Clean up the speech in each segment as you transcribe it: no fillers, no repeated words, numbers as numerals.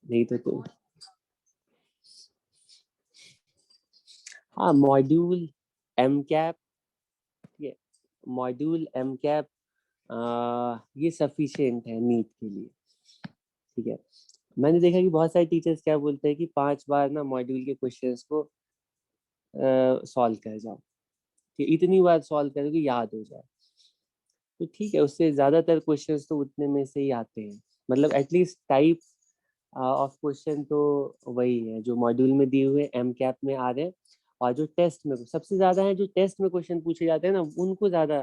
नहीं तो हाँ, मॉड्यूल एम कैप, ठीक है, मॉड्यूल एम कैप ये सफिशिएंट है नीट के लिए, ठीक है। मैंने देखा कि बहुत सारे टीचर्स क्या बोलते हैं कि 5 बार ना मॉड्यूल के क्वेश्चंस को सॉल्व कर जाओ, कि इतनी बार सॉल्व करो कि याद हो जाए। तो ठीक है, उससे ज्यादातर क्वेश्चंस तो उतने में से ही आते हैं, मतलब एटलीस्ट टाइप ऑफ क्वेश्चन तो वही है जो मॉड्यूल में दिए हुए एम कैप में आ रहे हैं। और जो टेस्ट में सबसे ज्यादा है, जो टेस्ट में क्वेश्चन पूछे जाते हैं ना, उनको ज्यादा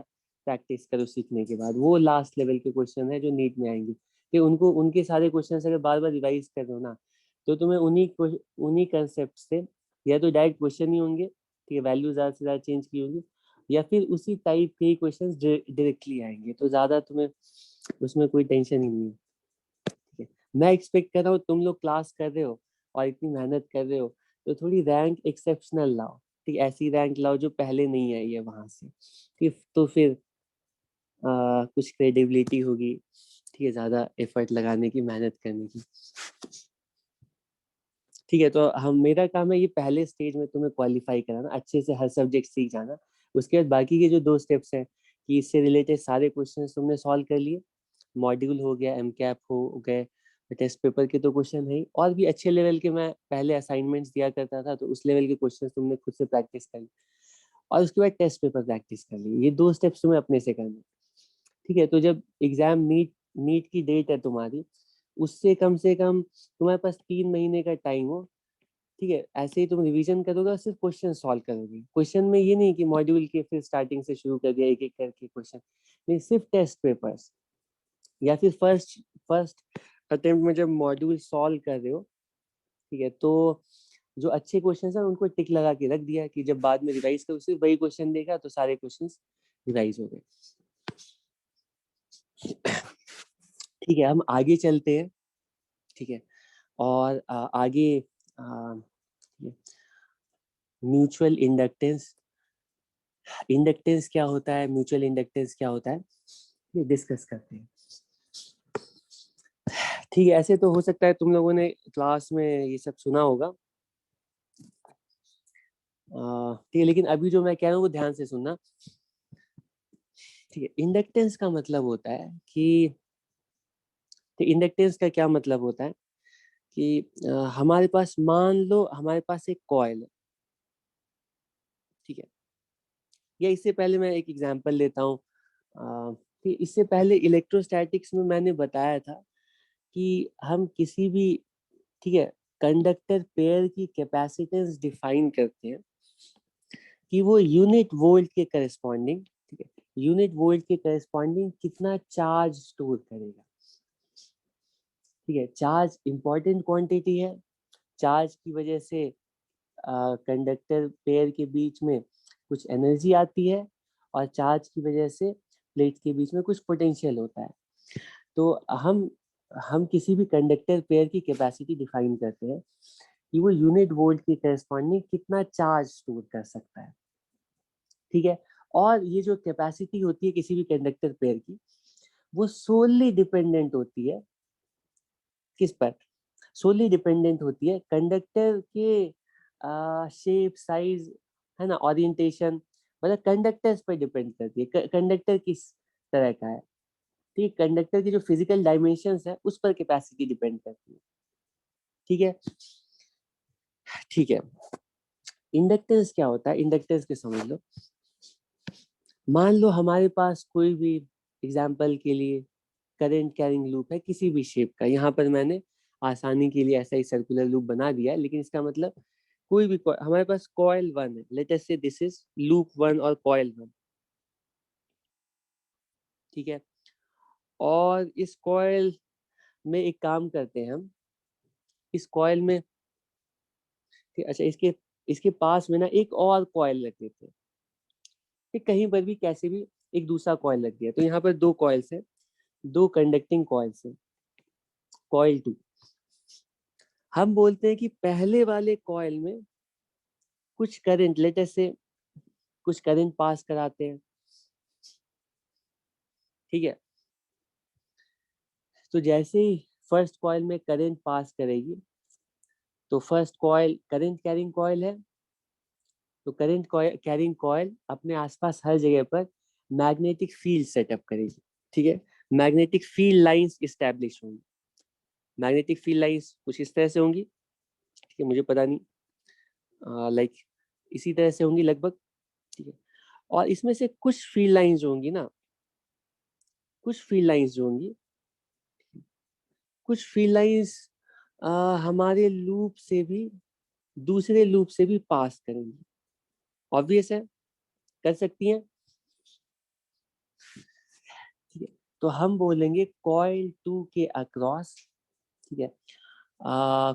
प्रैक्टिस करो सीखने के बाद। वो लास्ट लेवल के क्वेश्चन है जो नीट में आएंगे, कि उनको उनके सारे क्वेश्चन अगर बार बार रिवाइज कर रहे हो ना, तो तुम्हें उन्हीं कंसेप्ट से या तो डायरेक्ट क्वेश्चन ही होंगे, ठीक है, वैल्यू ज्यादा से ज्यादा चेंज की होगी, या फिर उसी टाइप के ही क्वेश्चन डायरेक्टली आएंगे, तो ज्यादा तुम्हें उसमें कोई टेंशन ही नहीं है, ठीक है। मैं एक्सपेक्ट कर रहा हूँ तुम लोग क्लास कर रहे हो और इतनी मेहनत कर रहे हो, तो थोड़ी रैंक एक्सेप्शनल लाओ, ठीक, ऐसी रैंक लाओ जो पहले नहीं आई है वहां से, ठीक, तो फिर कुछ क्रेडिबिलिटी होगी, ठीक है, ज्यादा एफर्ट लगाने की, मेहनत करने की, ठीक है। तो हम मेरा काम है ये पहले स्टेज में तुम्हें क्वालिफाई कराना, अच्छे से हर सब्जेक्ट सीख जाना। उसके बाद बाकी के जो 2 स्टेप्स हैं, कि इससे रिलेटेड सारे क्वेश्चन तुमने सॉल्व कर लिए, मॉड्यूल हो गया, एम कैप हो गए, टेस्ट पेपर के तो क्वेश्चन है ही, और भी अच्छे लेवल के मैं पहले असाइनमेंट्स दिया करता था, तो उस लेवल के क्वेश्चन तुमने खुद से प्रैक्टिस कर ली, और उसके बाद टेस्ट पेपर प्रैक्टिस कर ली। ये 2 स्टेप्स तुम्हें अपने से करना, ठीक है। तो जब एग्जाम नीट की डेट है तुम्हारी, उससे कम से कम तुम्हारे पास 3 महीने का टाइम हो, ठीक है। ऐसे ही तुम रिवीजन करोगे और सिर्फ क्वेश्चन सॉल्व करोगे। क्वेश्चन में ये नहीं कि मॉड्यूल के फिर स्टार्टिंग से शुरू कर दिया एक एक करके क्वेश्चन, नहीं, सिर्फ टेस्ट पेपर्स, या फिर फर्स्ट फर्स्ट अटेम्प्ट में जब मॉड्यूल सॉल्व कर रहे हो, ठीक है, तो जो अच्छे क्वेश्चन है उनको टिक लगा के रख दिया, कि जब बाद में रिवाइज करो सिर्फ वही क्वेश्चन देखा तो सारे क्वेश्चन रिवाइज हो गए, ठीक है। हम आगे चलते हैं, ठीक है, और आगे म्यूचुअल इंडक्टेंस, इंडक्टेंस क्या होता है, म्यूचुअल इंडक्टेंस क्या होता है, ये डिस्कस करते हैं, ठीक है। ऐसे तो हो सकता है तुम लोगों ने क्लास में ये सब सुना होगा, ठीक है, लेकिन अभी जो मैं कह रहा हूँ वो ध्यान से सुनना, ठीक है। इंडक्टेंस का मतलब होता है कि, इंडक्टेंस का क्या मतलब होता है कि हमारे पास, मान लो हमारे पास एक कॉइल है, ठीक है, या इससे पहले मैं एक एग्जांपल लेता हूँ, कि इससे पहले इलेक्ट्रोस्टैटिक्स में मैंने बताया था कि हम किसी भी, ठीक है, कंडक्टर पेयर की कैपेसिटेंस डिफाइन करते हैं कि वो यूनिट वोल्ट के करस्पॉन्डिंग, ठीक है, यूनिट वोल्ट के करस्पॉन्डिंग कितना चार्ज स्टोर करेगा, ठीक है। चार्ज इंपॉर्टेंट क्वांटिटी है, चार्ज की वजह से कंडक्टर पेयर के बीच में कुछ एनर्जी आती है, और चार्ज की वजह से प्लेट के बीच में कुछ पोटेंशियल होता है। तो हम किसी भी कंडक्टर पेयर की कैपेसिटी डिफाइन करते हैं कि वो यूनिट वोल्ट के करस्पॉन्डिंग कितना चार्ज स्टोर कर सकता है, ठीक है। और ये जो कैपेसिटी होती है किसी भी कंडक्टर पेयर की, वो सोली डिपेंडेंट होती है किस पर, सोली डिपेंडेंट होती है कंडक्टर के शेप, साइज, है ना, ओरिएंटेशन, मतलब कंडक्टर्स पर डिपेंड करती है, कंडक्टर किस तरह का है, ठीक, कंडक्टर की जो फिजिकल डायमेंशंस है उस पर कैपेसिटी डिपेंड करती है, ठीक है, ठीक है। इंडक्टेंस क्या होता है, इंडक्टेंस के समझ लो, मान लो हमारे पास कोई भी, एग्जाम्पल के लिए, करंट कैरिंग लूप है किसी भी शेप का, यहाँ पर मैंने आसानी के लिए ऐसा ही सर्कुलर लूप बना दिया है, लेकिन इसका मतलब कोई भी हमारे पास कॉइल 1 है, लेट अस से दिस इज लूप 1 और कॉइल 1, ठीक है। और इस कॉइल में एक काम करते हैं हम, इस कॉइल में, अच्छा, इसके इसके पास में ना एक और कॉइल रख देते हैं, ठीक, कहीं पर भी कैसे भी एक दूसरा कॉइल रख दिया, तो यहाँ पर 2 कॉइल्स हैं, 2 कंडक्टिंग कॉइल्स हैं, कॉइल 2। हम बोलते हैं कि पहले वाले कॉइल में कुछ करंट, लेट अस से कुछ करंट पास कराते हैं, ठीक है। तो जैसे ही फर्स्ट कॉइल में करंट पास करेगी, तो first coil current carrying coil है, तो करंट कैरिंग कॉइल अपने आसपास हर जगह पर मैग्नेटिक फील्ड सेटअप करेगी, ठीक है। मैग्नेटिक फील्ड लाइंस इस्टेब्लिश होंगी, मैग्नेटिक फील्ड लाइंस कुछ इस तरह से होंगी, ठीक है, मुझे पता नहीं, लाइक इसी तरह से होंगी लगभग, ठीक है। और इसमें से कुछ फील्ड लाइंस जो होंगी ना, कुछ फील्ड लाइंस जो होंगी, कुछ फील्ड लाइंस हमारे लूप से भी, दूसरे लूप से भी पास करेंगी, ऑब्वियस है, कर सकती हैं, ठीक है। तो हम बोलेंगे कॉइल 2 के अक्रॉस, ठीक है,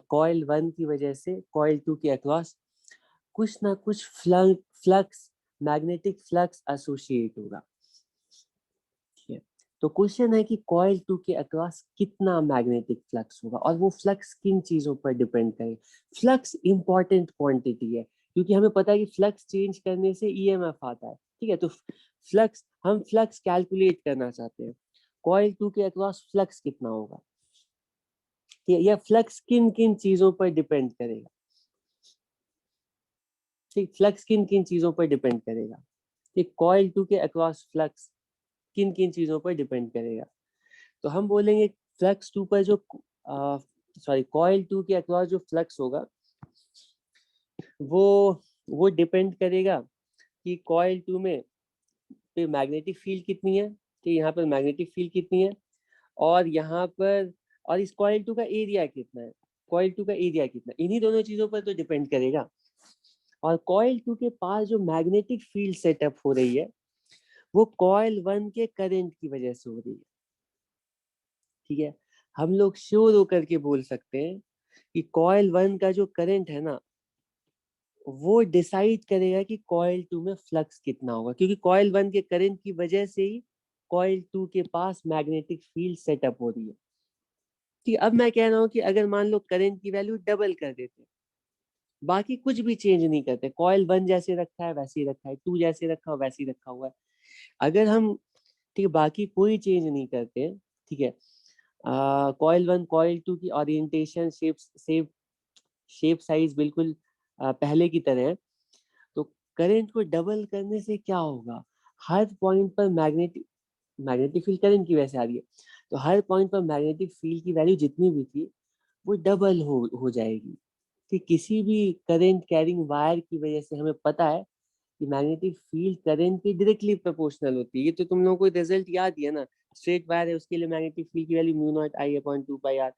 कॉइल 1 की वजह से कॉइल 2 के अक्रॉस कुछ ना कुछ फ्लक्स, मैग्नेटिक फ्लक्स एसोसिएट होगा, ठीक है। तो क्वेश्चन है कि कॉइल 2 के अक्रॉस कितना मैग्नेटिक फ्लक्स होगा, और वो फ्लक्स किन चीजों पर डिपेंड करे। फ्लक्स इंपॉर्टेंट क्वांटिटी है, क्योंकि हमें पता है कि फ्लक्स चेंज करने से ईएमएफ आता है, ठीक है। तो फ्लक्स, हम फ्लक्स कैलकुलेट करना चाहते हैं, कॉइल 2 के अक्रॉस फ्लक्स कितना होगा, ठीक है, या फ्लक्स किन किन चीजों पर डिपेंड करेगा, ठीक, फ्लक्स किन किन चीजों पर डिपेंड करेगा, ठीक, कॉइल 2 के अक्रॉस फ्लक्स किन किन चीजों पर डिपेंड करेगा। तो हम बोलेंगे फ्लक्स 2 पर जो कॉइल 2 के अक्रॉस जो फ्लक्स होगा, वो डिपेंड करेगा कि कॉइल 2 में पे मैग्नेटिक फील्ड कितनी है, कि यहाँ पर मैग्नेटिक फील्ड कितनी है, और यहाँ पर, और इस कॉइल 2 का एरिया कितना है, कॉइल 2 का एरिया कितना, इन्हीं दोनों चीजों पर तो डिपेंड करेगा। और कॉइल 2 के पास जो मैग्नेटिक फील्ड सेटअप हो रही है, वो कॉइल 1 के करंट की वजह से हो रही है, ठीक है। हम लोग श्योर होकर के बोल सकते हैं कि कॉइल 1 का जो करंट है ना, वो डिसाइड करेगा कि कॉइल 2 में फ्लक्स कितना होगा, क्योंकि कॉइल 1 के करंट की वजह से ही कॉइल 2 के पास मैग्नेटिक फील्ड सेटअप हो रही है, ठीक है। अब मैं कह रहा हूँ कि अगर मान लो करंट की वैल्यू डबल कर देते, बाकी कुछ भी चेंज नहीं करते, कॉइल 1 जैसे रखा है वैसे ही रखा है, 2 जैसे रखा है वैसे ही रखा हुआ है, अगर हम, ठीक है, बाकी कोई चेंज नहीं करते, ठीक है, कॉइल 1 कॉइल 2 की ओरिएंटेशन, शेप साइज बिल्कुल पहले की तरह है, तो करंट को डबल करने से क्या होगा, हर पॉइंट पर मैग्नेटिक मैग्नेटिक फील्ड करंट की वजह से आ रही है, तो हर पॉइंट पर मैग्नेटिक फील्ड की वैल्यू जितनी भी थी वो डबल हो जाएगी, कि किसी भी करंट कैरिंग वायर की वजह से हमें पता है कि मैग्नेटिक फील्ड करंट के डायरेक्टली प्रोपोर्शनल होती है। ये तो तुम लोगों को रिजल्ट याद ही है ना, स्ट्रेट वायर है उसके लिए मैग्नेटिक फील्ड की value mu naught I upon 2 pi R,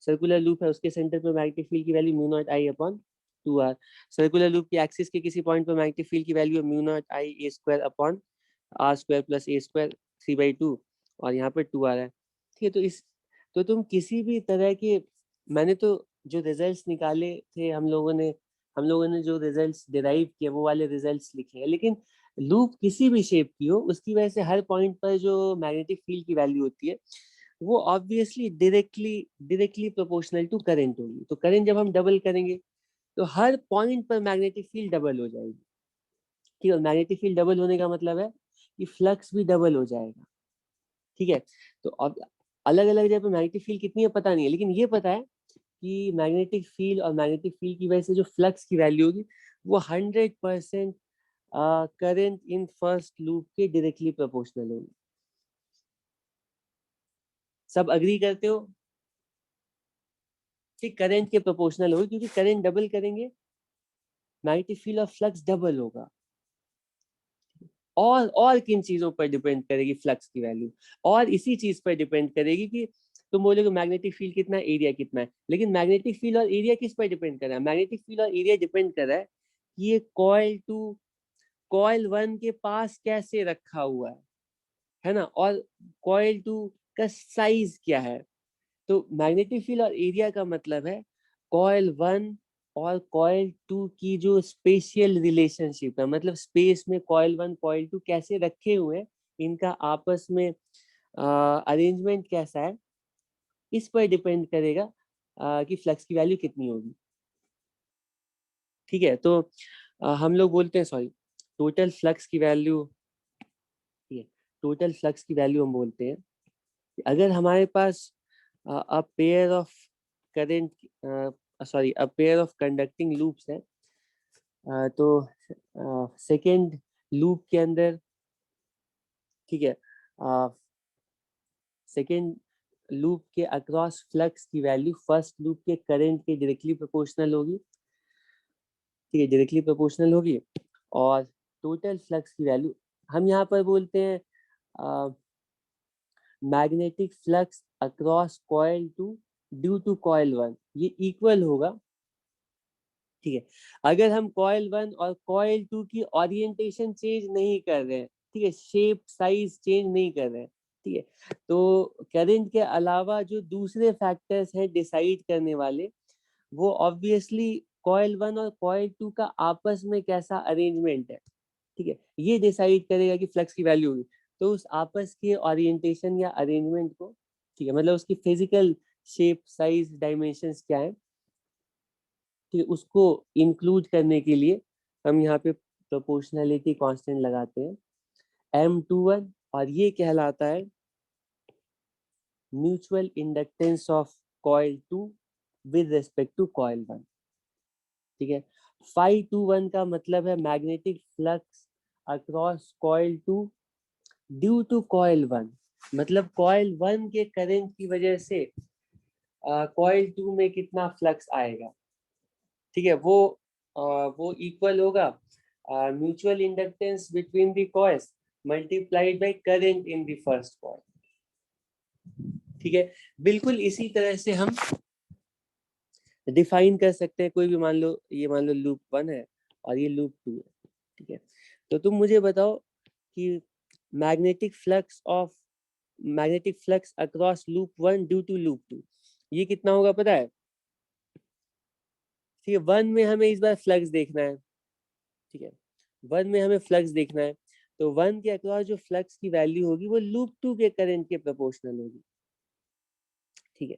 circular loop है उसके सेंटर पे मैग्नेटिक फील्ड की value mu naught I upon 2 R, circular loop की एक्सिस के किसी पॉइंट पर मैग्नेटिक फील्ड की वैल्यू है mu naught I A square upon R square plus A square 3/2, और यहाँ पर 2 आर है, ठीक है। तो तुम किसी भी तरह के, मैंने तो जो रिजल्ट्स निकाले थे, हम लोगों ने जो रिजल्ट्स डिराइव किए वो वाले रिजल्ट्स लिखे हैं, लेकिन लूप किसी भी शेप की हो, उसकी वजह से हर पॉइंट पर जो मैग्नेटिक फील्ड की वैल्यू होती है वो obviously directly proportional to current होगी। तो करंट जब हम डबल करेंगे तो हर पॉइंट पर मैग्नेटिक फील्ड डबल हो जाएगी, ठीक है। मैग्नेटिक फील्ड डबल होने का मतलब है कि फ्लक्स भी डबल हो जाएगा, ठीक है। तो अब अलग अलग जगह पे मैग्नेटिक फील्ड कितनी है पता नहीं है, लेकिन ये पता है कि मैग्नेटिक फील्ड और मैग्नेटिक फील्ड की वजह से जो फ्लक्स की वैल्यू होगी वो 100% करंट इन फर्स्ट लूप के डायरेक्टली प्रोपोर्शनल होगी। सब अग्री करते हो, ठीक, करंट के प्रोपोर्शनल होगी, क्योंकि करंट डबल करेंगे मैग्नेटिक फील्ड और फ्लक्स डबल होगा। और किन चीजों पर डिपेंड करेगी फ्लक्स की वैल्यू, और इसी चीज पर डिपेंड करेगी कि तुम बोलोगे मैग्नेटिक फील्ड कितना है, एरिया कितना है, लेकिन मैग्नेटिक फील्ड और एरिया किस पर डिपेंड कर रहा है, मैग्नेटिक फील्ड और एरिया डिपेंड कर रहा है कि ये कॉइल 1 के पास कैसे रखा हुआ है ना, और कॉइल 2 का साइज क्या है। तो मैग्नेटिक फील्ड और एरिया का मतलब है कॉइल 1 और कॉइल 2 की जो स्पेशियल रिलेशनशिप है, मतलब स्पेस में कॉइल 1 कॉइल 2 कैसे रखे हुए हैं, इनका आपस में अरेंजमेंट कैसा है, इस पर डिपेंड करेगा कि फ्लक्स की वैल्यू कितनी होगी, ठीक है। तो हम लोग बोलते हैं, सॉरी, टोटल फ्लक्स की वैल्यू, ठीक है, टोटल फ्लक्स की वैल्यू हम बोलते हैं कि अगर हमारे पास a pair of current a pair of conducting loops है। तो सेकेंड लूप के अंदर, ठीक है, सेकेंड लूप के अक्रॉस फ्लक्स की वैल्यू फर्स्ट लूप के करंट के डायरेक्टली प्रोपोर्शनल होगी, ठीक है, डायरेक्टली प्रोपोर्शनल होगी। और टोटल फ्लक्स की वैल्यू हम यहाँ पर बोलते हैं magnetic flux across coil 2 due to coil 1, ये इक्वल होगा, ठीक है, अगर हम कॉइल 1 और कॉइल 2 की ओरिएंटेशन चेंज नहीं कर रहे हैं, ठीक है, शेप साइज चेंज नहीं कर रहे हैं, ठीक है। तो करंट के अलावा जो दूसरे फैक्टर्स हैं डिसाइड करने वाले, वो ऑब्वियसली कॉइल 1 और कॉइल 2 का आपस में कैसा अरेंजमेंट है, ठीक है, ये डिसाइड करेगा कि फ्लक्स की वैल्यू होगी। तो उस आपस के ओरिएंटेशन या अरेंजमेंट को, ठीक है, मतलब उसकी फिजिकल शेप साइज डायमेंशंस क्या है, ठीक है, उसको इंक्लूड करने के लिए हम यहाँ पे प्रोपोर्शनैलिटी कांस्टेंट लगाते हैं M21, और ये कहलाता है mutual inductance of coil 2 with respect to coil 1, ठीक है। फाई 21 का मतलब है magnetic flux across coil 2 due to coil 1, मतलब कॉइल 1 के करंट की वजह से कॉइल 2 में कितना फ्लक्स आएगा, ठीक है, वो इक्वल होगा mutual inductance between the coils multiplied by current in the first coil, ठीक है। बिल्कुल इसी तरह से हम डिफाइन कर सकते हैं, कोई भी मान लो, ये मान लो लूप 1 है और ये लूप 2 है, ठीक है। तो तुम मुझे बताओ कि magnetic flux across loop 1 due to loop 2 ये कितना होगा पता है, ठीक है। 1 में हमें इस बार फ्लक्स देखना है, ठीक है, 1 में हमें फ्लक्स देखना है, तो 1 के अक्रॉस जो फ्लक्स की वैल्यू होगी वो लूप 2 के करंट के प्रोपोर्शनल होगी, ठीक है,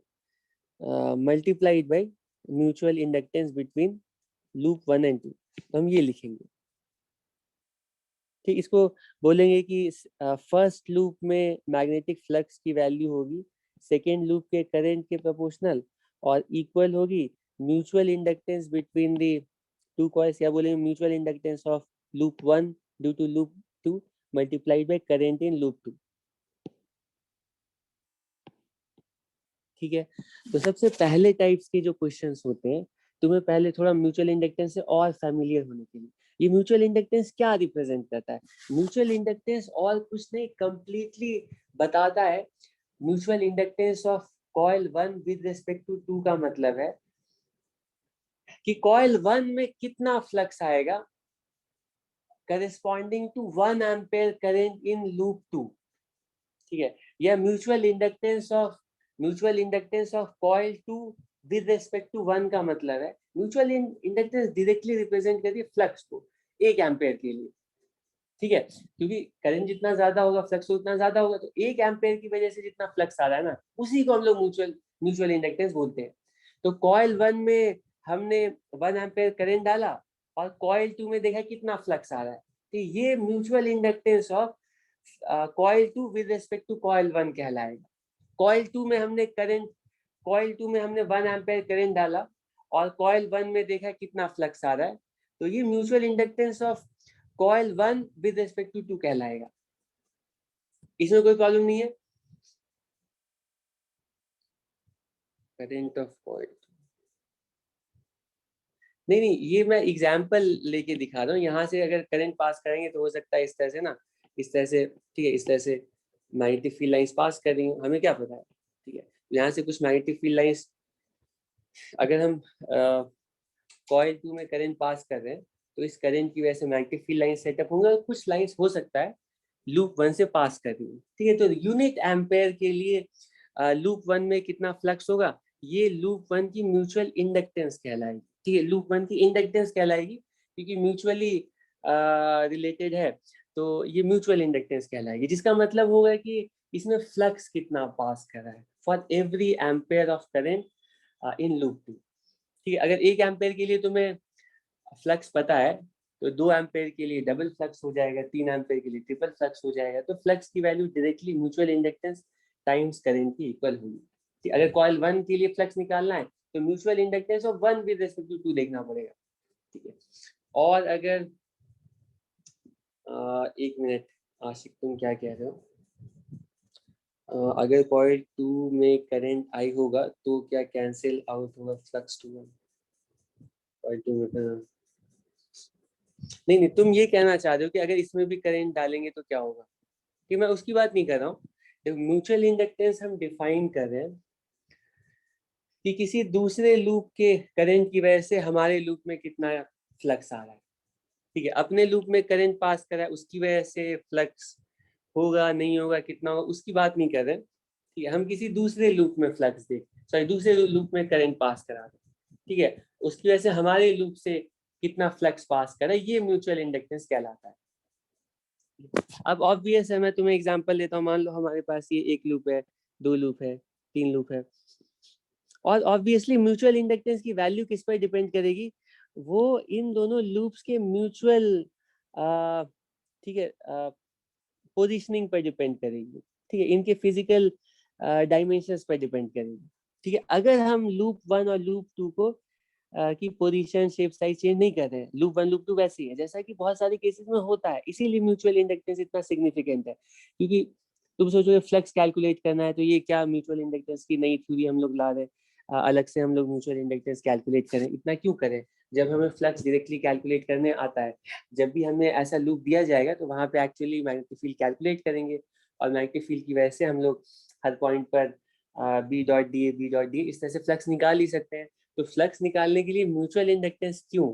multiplied by mutual inductance between loop 1 and 2, तो हम ये लिखेंगे, ठीक। इसको बोलेंगे कि फर्स्ट लूप में मैग्नेटिक फ्लक्स की वैल्यू होगी सेकेंड लूप के करंट के प्रोपोर्शनल और इक्वल होगी mutual inductance between the two coils, या बोलेंगे mutual inductance of loop 1 due to loop 2 multiplied by current in loop 2, ठीक है। तो सबसे पहले टाइप्स के जो क्वेश्चंस होते हैं, तुम्हें पहले थोड़ा म्यूचुअल इंडक्टेंस से और फैमिलियर होने के लिए, ये म्यूचुअल इंडक्टेंस क्या रिप्रेजेंट करता है, म्यूचुअल इंडक्टेंस और कुछ नहीं, कंप्लीटली बताता है mutual inductance of coil 1 with respect to 2 का मतलब है कि कॉइल 1 में कितना फ्लक्स आएगा corresponding to 1 ampere current in loop 2, ठीक है। या mutual inductance of coil 2 with respect to 1 का मतलब है म्यूचुअल इंडक्टेंस डायरेक्टली रिप्रेजेंट करती है फ्लक्स को 1 एम्पेयर के लिए, ठीक है, क्योंकि करंट जितना ज्यादा होगा फ्लक्स उतना ज्यादा होगा, तो 1 एम्पेयर की वजह से जितना फ्लक्स आ रहा है ना, उसी को हम लोग म्यूचुअल इंडक्टेंस बोलते हैं। तो कॉइल 1 में हमने 1 एम्पेयर करंट डाला और कॉइल 2 में देखा कितना फ्लक्स आ रहा है, तो ये mutual inductance of coil 2 with respect to coil 1 कहलाएगा। कॉइल 2 में हमने 1 एम्पेयर करंट डाला और कॉइल 1 में देखा कितना फ्लक्स आ रहा है, तो ये mutual inductance of coil 1 with respect to 2 कहलाएगा। इसमें कोई प्रॉब्लम नहीं है। करंट ऑफ कॉइल, नहीं, ये मैं एग्जांपल लेके दिखा रहा हूँ, यहाँ से अगर करंट पास करेंगे तो हो सकता है इस तरह से ना, इस तरह से, ठीक है, इस तरह से मैग्नेटिक फील्ड लाइंस पास कर रही हूँ, हमें क्या पता है, ठीक है। यहाँ से कुछ मैग्नेटिक फील्ड लाइंस अगर हम कॉइल 2 में करंट पास कर रहे हैं, तो इस करंट की वजह से मैग्नेटिक फील्ड लाइन सेटअप होंगे और कुछ लाइंस हो सकता है लूप 1 से पास कर रही है, ठीक है। तो यूनिट एम्पेयर के लिए लूप 1 में कितना फ्लक्स होगा, ये लूप 1 की म्यूचुअल इंडक्टेंस कहलाएगी, ठीक है, लूप 1 की इंडक्टेंस कहलाएगी, क्योंकि म्यूचुअली रिलेटेड है, तो ये म्यूचुअल इंडक्टेंस कहलाएगी, जिसका मतलब होगा कि इसमें फ्लक्स कितना पास कर रहा है for every ampere of current in loop 2, ठीक है। अगर 1 एम्पेयर के लिए तुम्हें फ्लक्स पता है, तो 2 एम्पेयर के लिए डबल फ्लक्स हो जाएगा, 3 एम्पेयर के लिए ट्रिपल फ्लक्स हो जाएगा, तो फ्लक्स की value directly mutual inductance times current की इक्वल होगी, अगर कॉइल 1 के लिए फ्लक्स निकालना है तो mutual inductance of 1 with respect to 2 देखना पड़ेगा, ठीक है। और अगर एक मिनट आशिक, तुम क्या कह रहे हो? अगर कॉइल 2 में करंट आई होगा तो क्या कैंसिल आउट होगा फ्लक्स टू 1? कॉइल 2 में नहीं, तुम ये कहना चाह रहे हो कि अगर इसमें भी करंट डालेंगे तो क्या होगा? कि मैं उसकी बात नहीं कर रहा हूँ। म्यूचुअल इंडक्टेंस हम डिफाइन कर रहे हैं कि किसी दूसरे लूप के करंट की वजह से हमारे लूप में कितना फ्लक्स आ रहा है, ठीक है। अपने लूप में करंट पास कर रहा है, उसकी वजह से फ्लक्स होगा नहीं होगा, कितना होगा, उसकी बात नहीं कर रहे, ठीक है। हम किसी दूसरे लूप में फ्लक्स दूसरे लूप में करंट पास करा रहे, ठीक है। उसकी वजह से हमारे लूप से कितना फ्लक्स पास कर रहा है, ये म्यूचुअल इंडक्टेंस कहलाता है। अब ऑब्वियस है, मैं तुम्हें एग्जांपल देता हूँ। मान लो हमारे पास ये एक लूप है, 2 लूप है, 3 लूप है, और ऑब्वियसली म्यूचुअल इंडक्टेंस की वैल्यू किस पर डिपेंड करेगी? वो इन दोनों लूप्स के म्यूचुअल, ठीक है, पोजीशनिंग पर डिपेंड करेगी, ठीक है। इनके फिजिकल डायमेंशंस पर डिपेंड करेगी, ठीक है। अगर हम लूप 1 और लूप 2 को की पोजीशन, शेप, साइज चेंज नहीं कर रहे हैं, लूप 1 लूप 2 वैसे ही है जैसा कि बहुत सारे केसेस में होता है। इसीलिए म्यूचुअल इंडक्टेंस इतना सिग्निफिकेंट है, क्योंकि तुम सोचोगे फ्लक्स कैलकुलेट करना है तो ये क्या म्यूचुअल इंडक्टेंस की नई थ्योरी हम लोग ला रहे हैं, अलग से हम लोग म्यूचुअल इंडक्टेंस कैलकुलेट करें, इतना क्यों करें जब हमें फ्लक्स डायरेक्टली कैलकुलेट करने आता है। जब भी हमें ऐसा लूप दिया जाएगा तो वहां पे एक्चुअली मैग्नेटिक फील्ड कैलकुलेट करेंगे, और मैग्नेटिक फील्ड की वजह से हम लोग हर पॉइंट पर बी डॉट डी इस तरह से फ्लक्स निकाल ही सकते हैं। तो फ्लक्स निकालने के लिए म्यूचुअल इंडक्टेंस क्यों?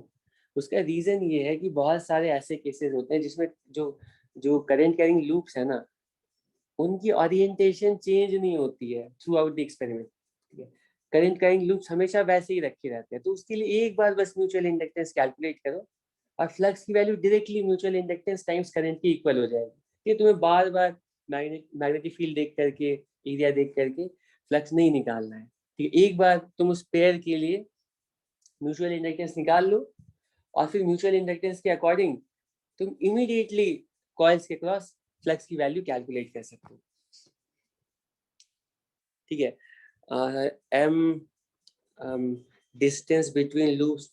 उसका रीजन ये है कि बहुत सारे ऐसे केसेस होते हैं जिसमें जो जो करंट कैरिंग लूप्स है ना, उनकी ओरिएंटेशन चेंज नहीं होती है थ्रू आउट द एक्सपेरिमेंट, ठीक है। करंट कैरिंग लूप्स हमेशा वैसे ही रखे रहते हैं। तो उसके लिए एक बार बस म्यूचुअल इंडक्टेंस कैलकुलेट करो और फ्लक्स की value directly mutual inductance times current की इक्वल हो जाएगी। ये तुम्हें बार बार मैग्नेटिक फील्ड देख करके, एरिया देख करके फ्लक्स नहीं निकालना है, ठीक है। एक बार तुम उस पेयर के लिए म्यूचुअल इंडक्टेंस निकाल लो, और फिर म्यूचुअल इंडक्टेंस के अकॉर्डिंग तुम इमीडिएटली कॉइल्स के क्रॉस फ्लक्स की वैल्यू कैलकुलेट कर सकते हो, ठीक है। M distance between loops,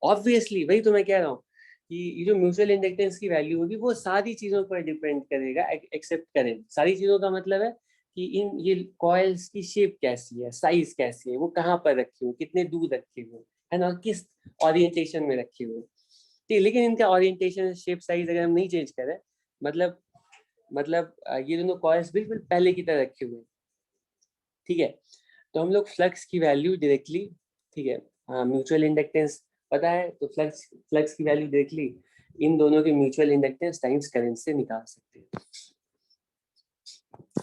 obviously वही तो मैं कह रहा हूँ कि ये जो म्यूचुअल इंडक्टेंस की वैल्यू होगी वो सारी चीजों पर डिपेंड करेगा एक्सेप्ट करंट। सारी चीजों का मतलब है कि इन ये कॉइल्स की शेप कैसी है, साइज कैसी है, वो कहाँ पर रखी हुई, कितने दूर रखे हुए है ना, किस ओरिएंटेशन में रखे हुए, ठीक है। लेकिन इनका ओरिएंटेशन, शेप, साइज अगर हम नहीं चेंज करें, मतलब ये दोनों कॉइल्स बिल्कुल पहले की तरह रखे हुए, ठीक है। तो हम लोग फ्लक्स की वैल्यू डायरेक्टली, ठीक है, म्यूचुअल इंडक्टेंस पता है तो फ्लक्स फ्लक्स की वैल्यू डायरेक्टली इन दोनों के म्यूचुअल इंडक्टेंस टाइम्स करंट से निकाल सकते हैं,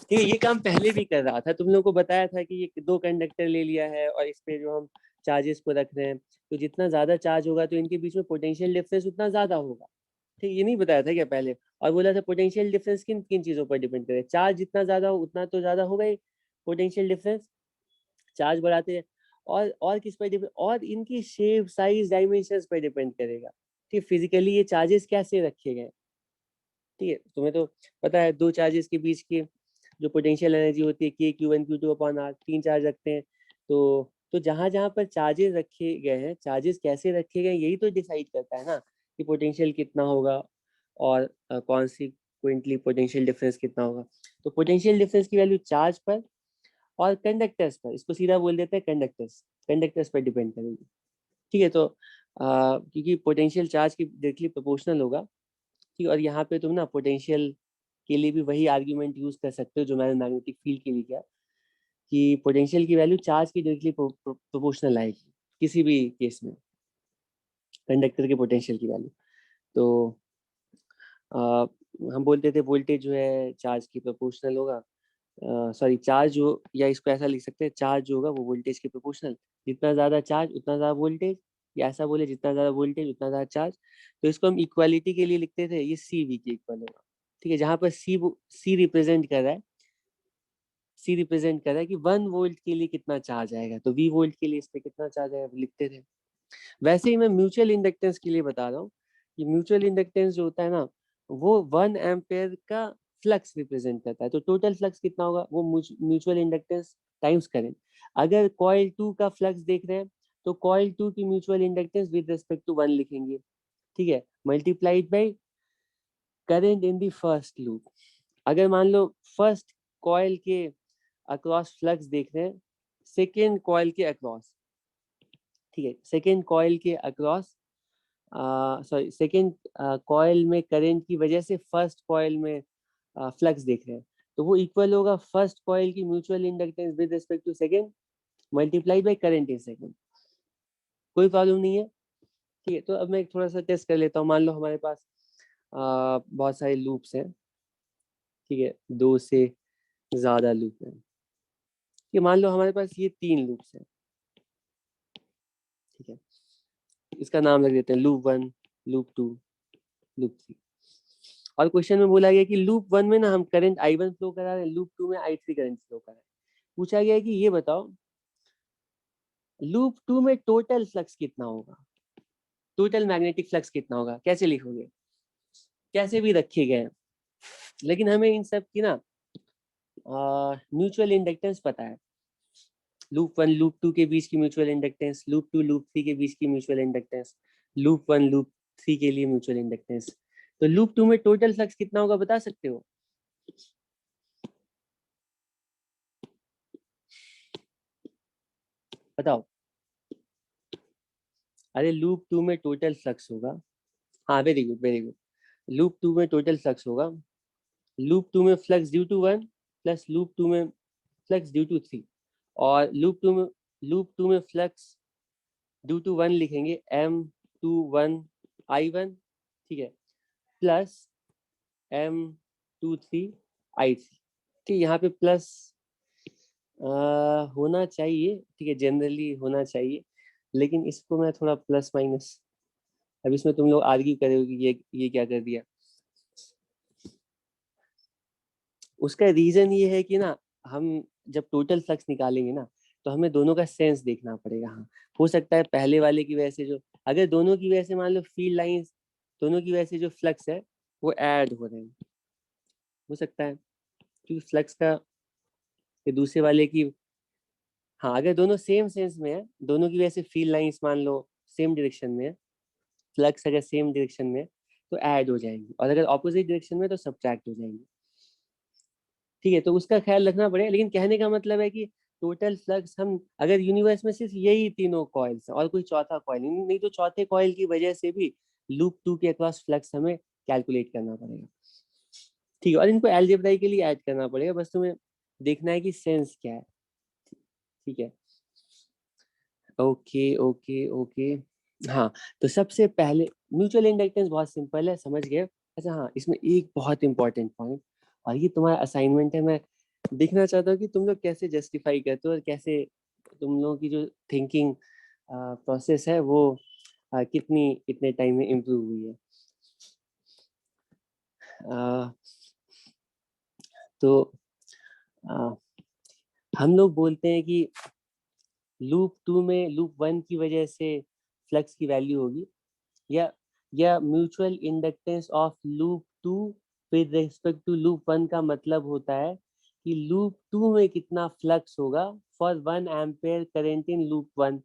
ठीक है। ये काम पहले भी कर रहा था, तुम लोगों को बताया था कि ये 2 कंडक्टर ले लिया है और इस पे जो हम चार्जेस को रख रहे हैं, तो जितना ज्यादा चार्ज होगा तो इनके बीच में पोटेंशियल डिफरेंस उतना ज्यादा होगा, ठीक। ये नहीं बताया था क्या पहले? और बोला था पोटेंशियल डिफरेंस किन किन चीजों पर डिपेंड करे, चार्ज जितना ज्यादा हो उतना तो ज्यादा होगा ही पोटेंशियल डिफरेंस, चार्ज बढ़ाते हैं। और किस पर डिपेंड, और इनकी शेप, साइज, डायमेंशंस पर डिपेंड करेगा, ठीक। फिजिकली ये चार्जेस कैसे रखे गए, ठीक है। तुम्हें तो पता है 2 चार्जेस के बीच की जो पोटेंशियल एनर्जी होती है Q1 Q2 upon R, 3 charge रखते हैं। तो जहां जहां पर चार्जेस रखे गए हैं, चार्जेस कैसे रखे गए यही तो डिसाइड करता है ना कि पोटेंशियल कितना होगा और कॉन्सिक्वेंटली पोटेंशियल डिफरेंस कितना होगा। तो पोटेंशियल डिफरेंस की वैल्यू चार्ज पर और कंडक्टर्स पर, इसको सीधा बोल देते हैं कंडक्टर्स, कंडक्टर्स पर डिपेंड करेगी, ठीक है। तो क्योंकि पोटेंशियल चार्ज की डायरेक्टली प्रोपोर्शनल होगा, ठीक। और यहाँ पे तुम ना पोटेंशियल के लिए भी वही आर्ग्यूमेंट यूज कर सकते हो जो मैंने मैग्नेटिक फील्ड के लिए किया, कि पोटेंशियल की वैल्यू चार्ज की डायरेक्टली प्रोपोर्शनल आएगी किसी भी केस में, कंडक्टर के पोटेंशियल की वैल्यू। तो हम बोलते थे वोल्टेज जो है चार्ज की प्रोपोर्शनल होगा, सॉरी चार्ज जो, या इसको ऐसा लिख सकते हैं, चार्ज जो होगा वो वोल्टेज के प्रोपोर्शनल, जितना ज्यादा चार्ज उतना ज्यादा वोल्टेज, या ऐसा बोले जितना ज्यादा वोल्टेज उतना ज्यादा चार्ज। तो इसको हम इक्वालिटी के लिए लिखते थे, ये सी वी के इक्वल होगा, ठीक है। जहां पर सी रिप्रेजेंट कर रहा है, सी रिप्रेजेंट कर रहा है कि 1 वोल्ट के लिए कितना चार्ज आएगा, तो वी वोल्ट के लिए इस पे कितना चार्ज आएगा लिखते थे। वैसे ही मैं म्यूचुअल इंडक्टेंस के लिए बता रहा हूँ कि म्यूचुअल इंडक्टेंस जो होता है ना, वो 1 एम्पेयर का फ्लक्स रिप्रेजेंट करता है। तो टोटल फ्लक्स कितना होगा, वो म्यूचुअल इंडक्टेंस टाइम्स करंट। अगर कॉइल 2 का फ्लक्स देख रहे हैं तो कॉइल 2 की mutual inductance with respect to 1 लिखेंगे, ठीक है, multiplied by current in the first loop. अगर मान लो फर्स्ट कॉइल के अक्रॉस फ्लक्स देख रहे हैं सेकेंड कॉइल के अक्रॉस, ठीक है, सेकेंड कॉइल के अक्रॉस सॉरी सेकेंड कॉइल में करंट की वजह से फर्स्ट कॉइल में फ्लक्स देख रहे हैं, तो वो इक्वल होगा फर्स्ट कॉइल की mutual inductance with respect to second multiply by current in second. कोई प्रॉब्लम नहीं है, ठीक है। तो अब मैं थोड़ा सा टेस्ट कर लेता हूँ। मान लो हमारे पास बहुत सारे लूप्स हैं, ठीक है, 2 से ज्यादा लूप हैं। ये मान लो हमारे पास ये 3 लूप्स हैं, ठीक है, इसका नाम लग देते हैं लूप 1, लूप 2, लूप 3। और क्वेश्चन में बोला गया कि लूप 1 में ना हम करंट I1 फ्लो करा रहे हैं, लूप 2 में I3 करंट फ्लो करा रहे हैं। पूछा गया है कि ये बताओ लूप 2 में टोटल फ्लक्स कितना होगा, टोटल मैग्नेटिक फ्लक्स कितना होगा, कैसे लिखोगे, कैसे भी रखे गए, लेकिन हमें इन सब की ना म्यूचुअल इंडक्टेंस पता है। लूप 1 लूप 2 के बीच की म्यूचुअल इंडक्टेंस, लूप 2 लूप 3 के बीच की म्यूचुअल इंडक्टेंस, लूप 1 लूप 3 के लिए म्यूचुअल इंडक्टेंस। तो लूप 2 में टोटल फ्लक्स कितना होगा बता सकते हो? बताओ। अरे लूप 2 में टोटल फ्लक्स होगा, हाँ very good very good. Loop 2 में टोटल फ्लक्स होगा, लूप 2 में flux due to 1 plus loop 2 में फ्लक्स ड्यू टू 3, और लूप 2 में फ्लक्स ड्यू टू 1 लिखेंगे M21 I1, ठीक है, प्लस M23 I3। ठीक, यहाँ पे प्लस होना चाहिए, ठीक है, जनरली होना चाहिए, लेकिन इसको मैं थोड़ा प्लस माइनस, अब इसमें तुम लोग आर्ग्यू करोगे कि ये क्या कर दिया। उसका रीजन ये है कि ना हम जब टोटल फ्लक्स निकालेंगे ना तो हमें दोनों का सेंस देखना पड़ेगा। हाँ, हो सकता है पहले वाले की वजह से जो, अगर दोनों की वजह से मान लो फील्ड लाइंस, दोनों की वजह से जो फ्लक्स है वो ऐड हो रहे हैं, हो सकता है, क्योंकि फ्लक्स का ये दूसरे वाले की, हाँ अगर दोनों सेम सेंस में है, दोनों की वजह से फील्ड लाइंस मान लो सेम डायरेक्शन में है, फ्लक्स अगर सेम डायरेक्शन में है तो ऐड हो जाएंगी, और अगर ऑपोजिट डायरेक्शन में तो सब्ट्रैक्ट हो जाएंगी, ठीक है। तो उसका ख्याल रखना पड़ेगा, लेकिन कहने का मतलब है कि टोटल फ्लक्स हम अगर यूनिवर्स में सिर्फ यही तीनों कॉइल्स और कोई चौथा कॉइल नहीं, तो चौथे कॉइल की वजह से भी लूप 2 के अक्रॉस फ्लक्स हमें कैलकुलेट करना पड़ेगा, ठीक है, और इनको अलजेब्राइकली ऐड करना पड़ेगा, बस तुम्हें देखना है कि सेंस क्या है, ठीक है। ओके ओके ओके, हाँ, तो सबसे पहले म्यूचुअल इंडक्टेंस बहुत सिंपल है, समझ गए। अच्छा हाँ, इसमें एक बहुत इंपॉर्टेंट पॉइंट, और ये तुम्हारा असाइनमेंट है, मैं देखना चाहता हूँ कि तुम लोग कैसे जस्टिफाई करते हो और कैसे तुम लोगों की जो थिंकिंग प्रोसेस है वो कितनी इतने टाइम में इम्प्रूव हुई है। आ, तो आ, हम लोग बोलते हैं कि लूप 2 में लूप 1 की वजह से फ्लक्स की वैल्यू होगी, या mutual inductance of loop 2 with respect to loop 1 का मतलब होता है कि लूप 2 में कितना फ्लक्स होगा for 1 ampere current in loop 1।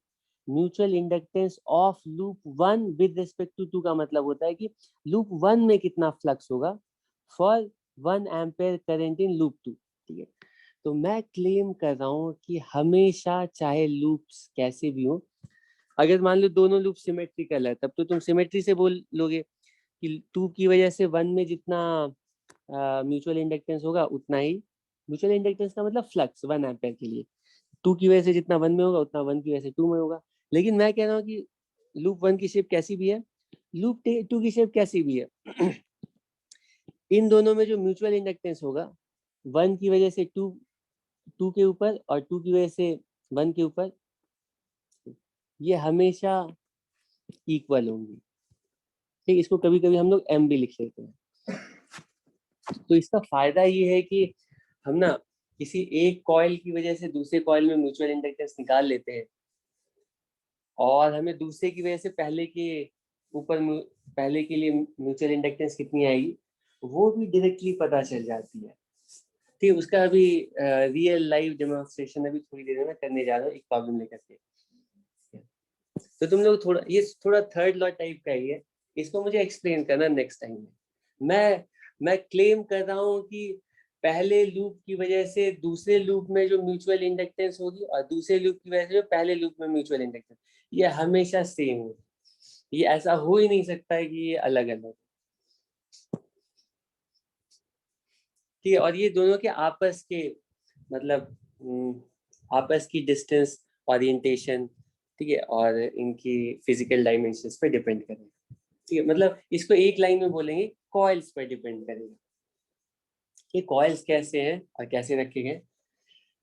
Mutual inductance of loop 1 with respect to 2 का मतलब होता है कि लूप 1 में कितना फ्लक्स होगा for 1 ampere current in loop 2, ठीक है। तो मैं क्लेम कर रहा हूँ कि हमेशा चाहे लूप्स कैसे भी हो, अगर मान लो दोनों लूप सिमेट्रिकल है तब तो तुम सिमेट्री से बोल लोगे कि 2 की वजह से 1 में जितना म्यूचुअल इंडक्टेंस होगा उतना ही, म्यूचुअल इंडक्टेंस का मतलब फ्लक्स 1 एम्पेयर के लिए 2 की वजह से जितना 1 में होगा उतना 1 की वजह से 2 में होगा। लेकिन मैं कह रहा हूँ कि लूप 1 की शेप कैसी भी है, लूप 2 की शेप कैसी भी है, इन दोनों में जो म्यूचुअल इंडक्टेंस होगा 1 की वजह से 2 के ऊपर और 2 की वजह से 1 के ऊपर, ये हमेशा इक्वल होंगी, ठीक। इसको कभी कभी हम लोग एम भी लिख लेते हैं। तो इसका फायदा ये है कि हम ना किसी एक कॉइल की वजह से दूसरे कॉइल में म्यूचुअल इंडक्टेंस निकाल लेते हैं, और हमें दूसरे की वजह से पहले के ऊपर पहले के लिए म्यूचुअल इंडक्टेंस कितनी आएगी वो भी डायरेक्टली पता चल जाती है। ठीक है, उसका अभी रियल लाइव डेमोन्स्ट्रेशन अभी थोड़ी देर में मैं करने जा रहा हूँ एक प्रॉब्लम लेकर के। तो तुम लोग थोड़ा ये थोड़ा थर्ड लॉ टाइप का ही है, इसको मुझे एक्सप्लेन करना नेक्स्ट टाइम में। मैं क्लेम कर रहा हूँ कि पहले लूप की वजह से दूसरे लूप में जो म्यूचुअल इंडक्टेंस होगी और दूसरे लूप की वजह से जो पहले लूप में म्यूचुअल इंडक्टेंस, ये हमेशा सेम होगी। ये ऐसा हो ही नहीं सकता है कि ये अलग अलग। ठीक है, और ये दोनों के आपस के मतलब आपस की डिस्टेंस, ओरिएंटेशन, ठीक है, और इनकी फिजिकल डायमेंशंस पे डिपेंड करेगा। ठीक है, मतलब इसको एक लाइन में बोलेंगे कॉइल्स पर डिपेंड करेगा कि कॉइल्स कैसे हैं और कैसे रखे गए।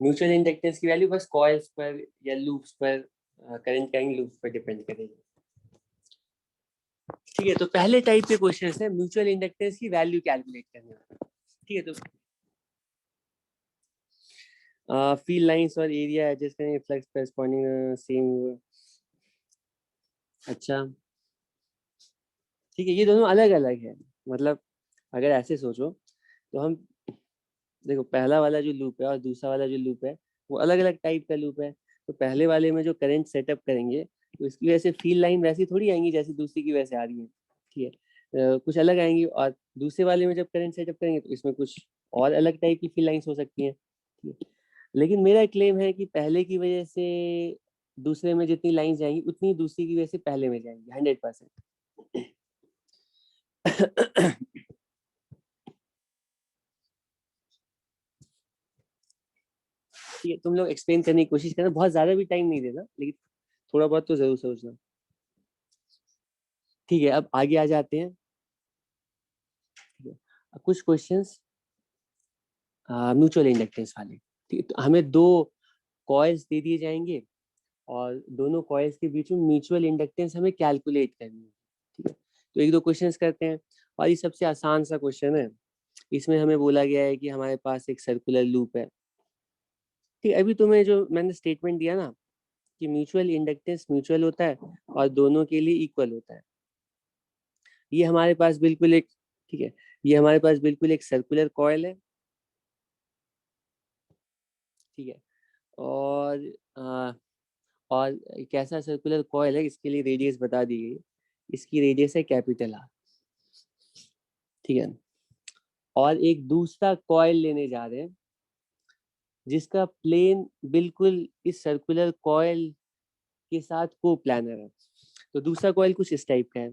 म्यूचुअल इंडक्टेंस की वैल्यू बस कॉइल्स पर या लूप्स पर, करंट कैरिंग लूप्स पर डिपेंड करेगी। ठीक है, तो पहले टाइप के क्वेश्चन है म्यूचुअल इंडक्टेंस की वैल्यू कैलकुलेट करने। ठीक है, तो फील्ड लाइंस और एरिया एडजस्ट करेंगे, फ्लक्स करेस्पॉन्डिंग सेम। अच्छा, ठीक है, ये दोनों अलग अलग है। मतलब अगर ऐसे सोचो तो हम देखो, पहला वाला जो लूप है और दूसरा वाला जो लूप है वो अलग अलग टाइप का लूप है। तो पहले वाले में जो करंट सेटअप करेंगे तो इसकी वजह से फील्ड लाइन वैसी थोड़ी आएंगी जैसी दूसरी की वजह से आ रही है। ठीक है, कुछ अलग आएंगी। और दूसरे वाले में जब करंट सेटअप करेंगे तो इसमें कुछ और अलग टाइप की फील्ड लाइन्स हो सकती हैं। ठीक है, लेकिन मेरा क्लेम है कि पहले की वजह से दूसरे में जितनी लाइन जाएंगी उतनी दूसरी की वजह से पहले में जाएंगी 100%। ठीक है, तुम लोग एक्सप्लेन करने की कोशिश करना, बहुत ज्यादा भी टाइम नहीं देना, लेकिन थोड़ा बहुत तो जरूर सोचना। ठीक है, अब आगे आ जाते हैं। ठीक है, अब कुछ क्वेश्चंस म्यूचुअल इंडक्टेंस वाले। ठीक है, तो हमें दो कॉइल्स दे दिए जाएंगे और दोनों कॉइल्स के बीच में म्यूचुअल इंडक्टेंस हमें कैलकुलेट करनी है। ठीक है, तो एक दो क्वेश्चंस करते हैं। और ये सबसे आसान सा क्वेश्चन है। इसमें हमें बोला गया है कि हमारे पास एक सर्कुलर लूप है। ठीक है, अभी तुम्हें जो मैंने स्टेटमेंट दिया ना कि म्यूचुअल इंडक्टेंस म्यूचुअल होता है और दोनों के लिए इक्वल होता है, ये हमारे पास बिल्कुल एक, ठीक है, ये हमारे पास बिल्कुल एक सर्कुलर कॉइल है। ठीक है, और और कैसा सर्कुलर कॉइल है इसके लिए रेडियस बता दी गई। इसकी रेडियस है कैपिटल आर। ठीक है, और एक दूसरा कॉइल लेने जा रहे हैं जिसका प्लेन बिल्कुल इस सर्कुलर कॉइल के साथ को प्लानर है। तो दूसरा कॉइल कुछ इस टाइप का है।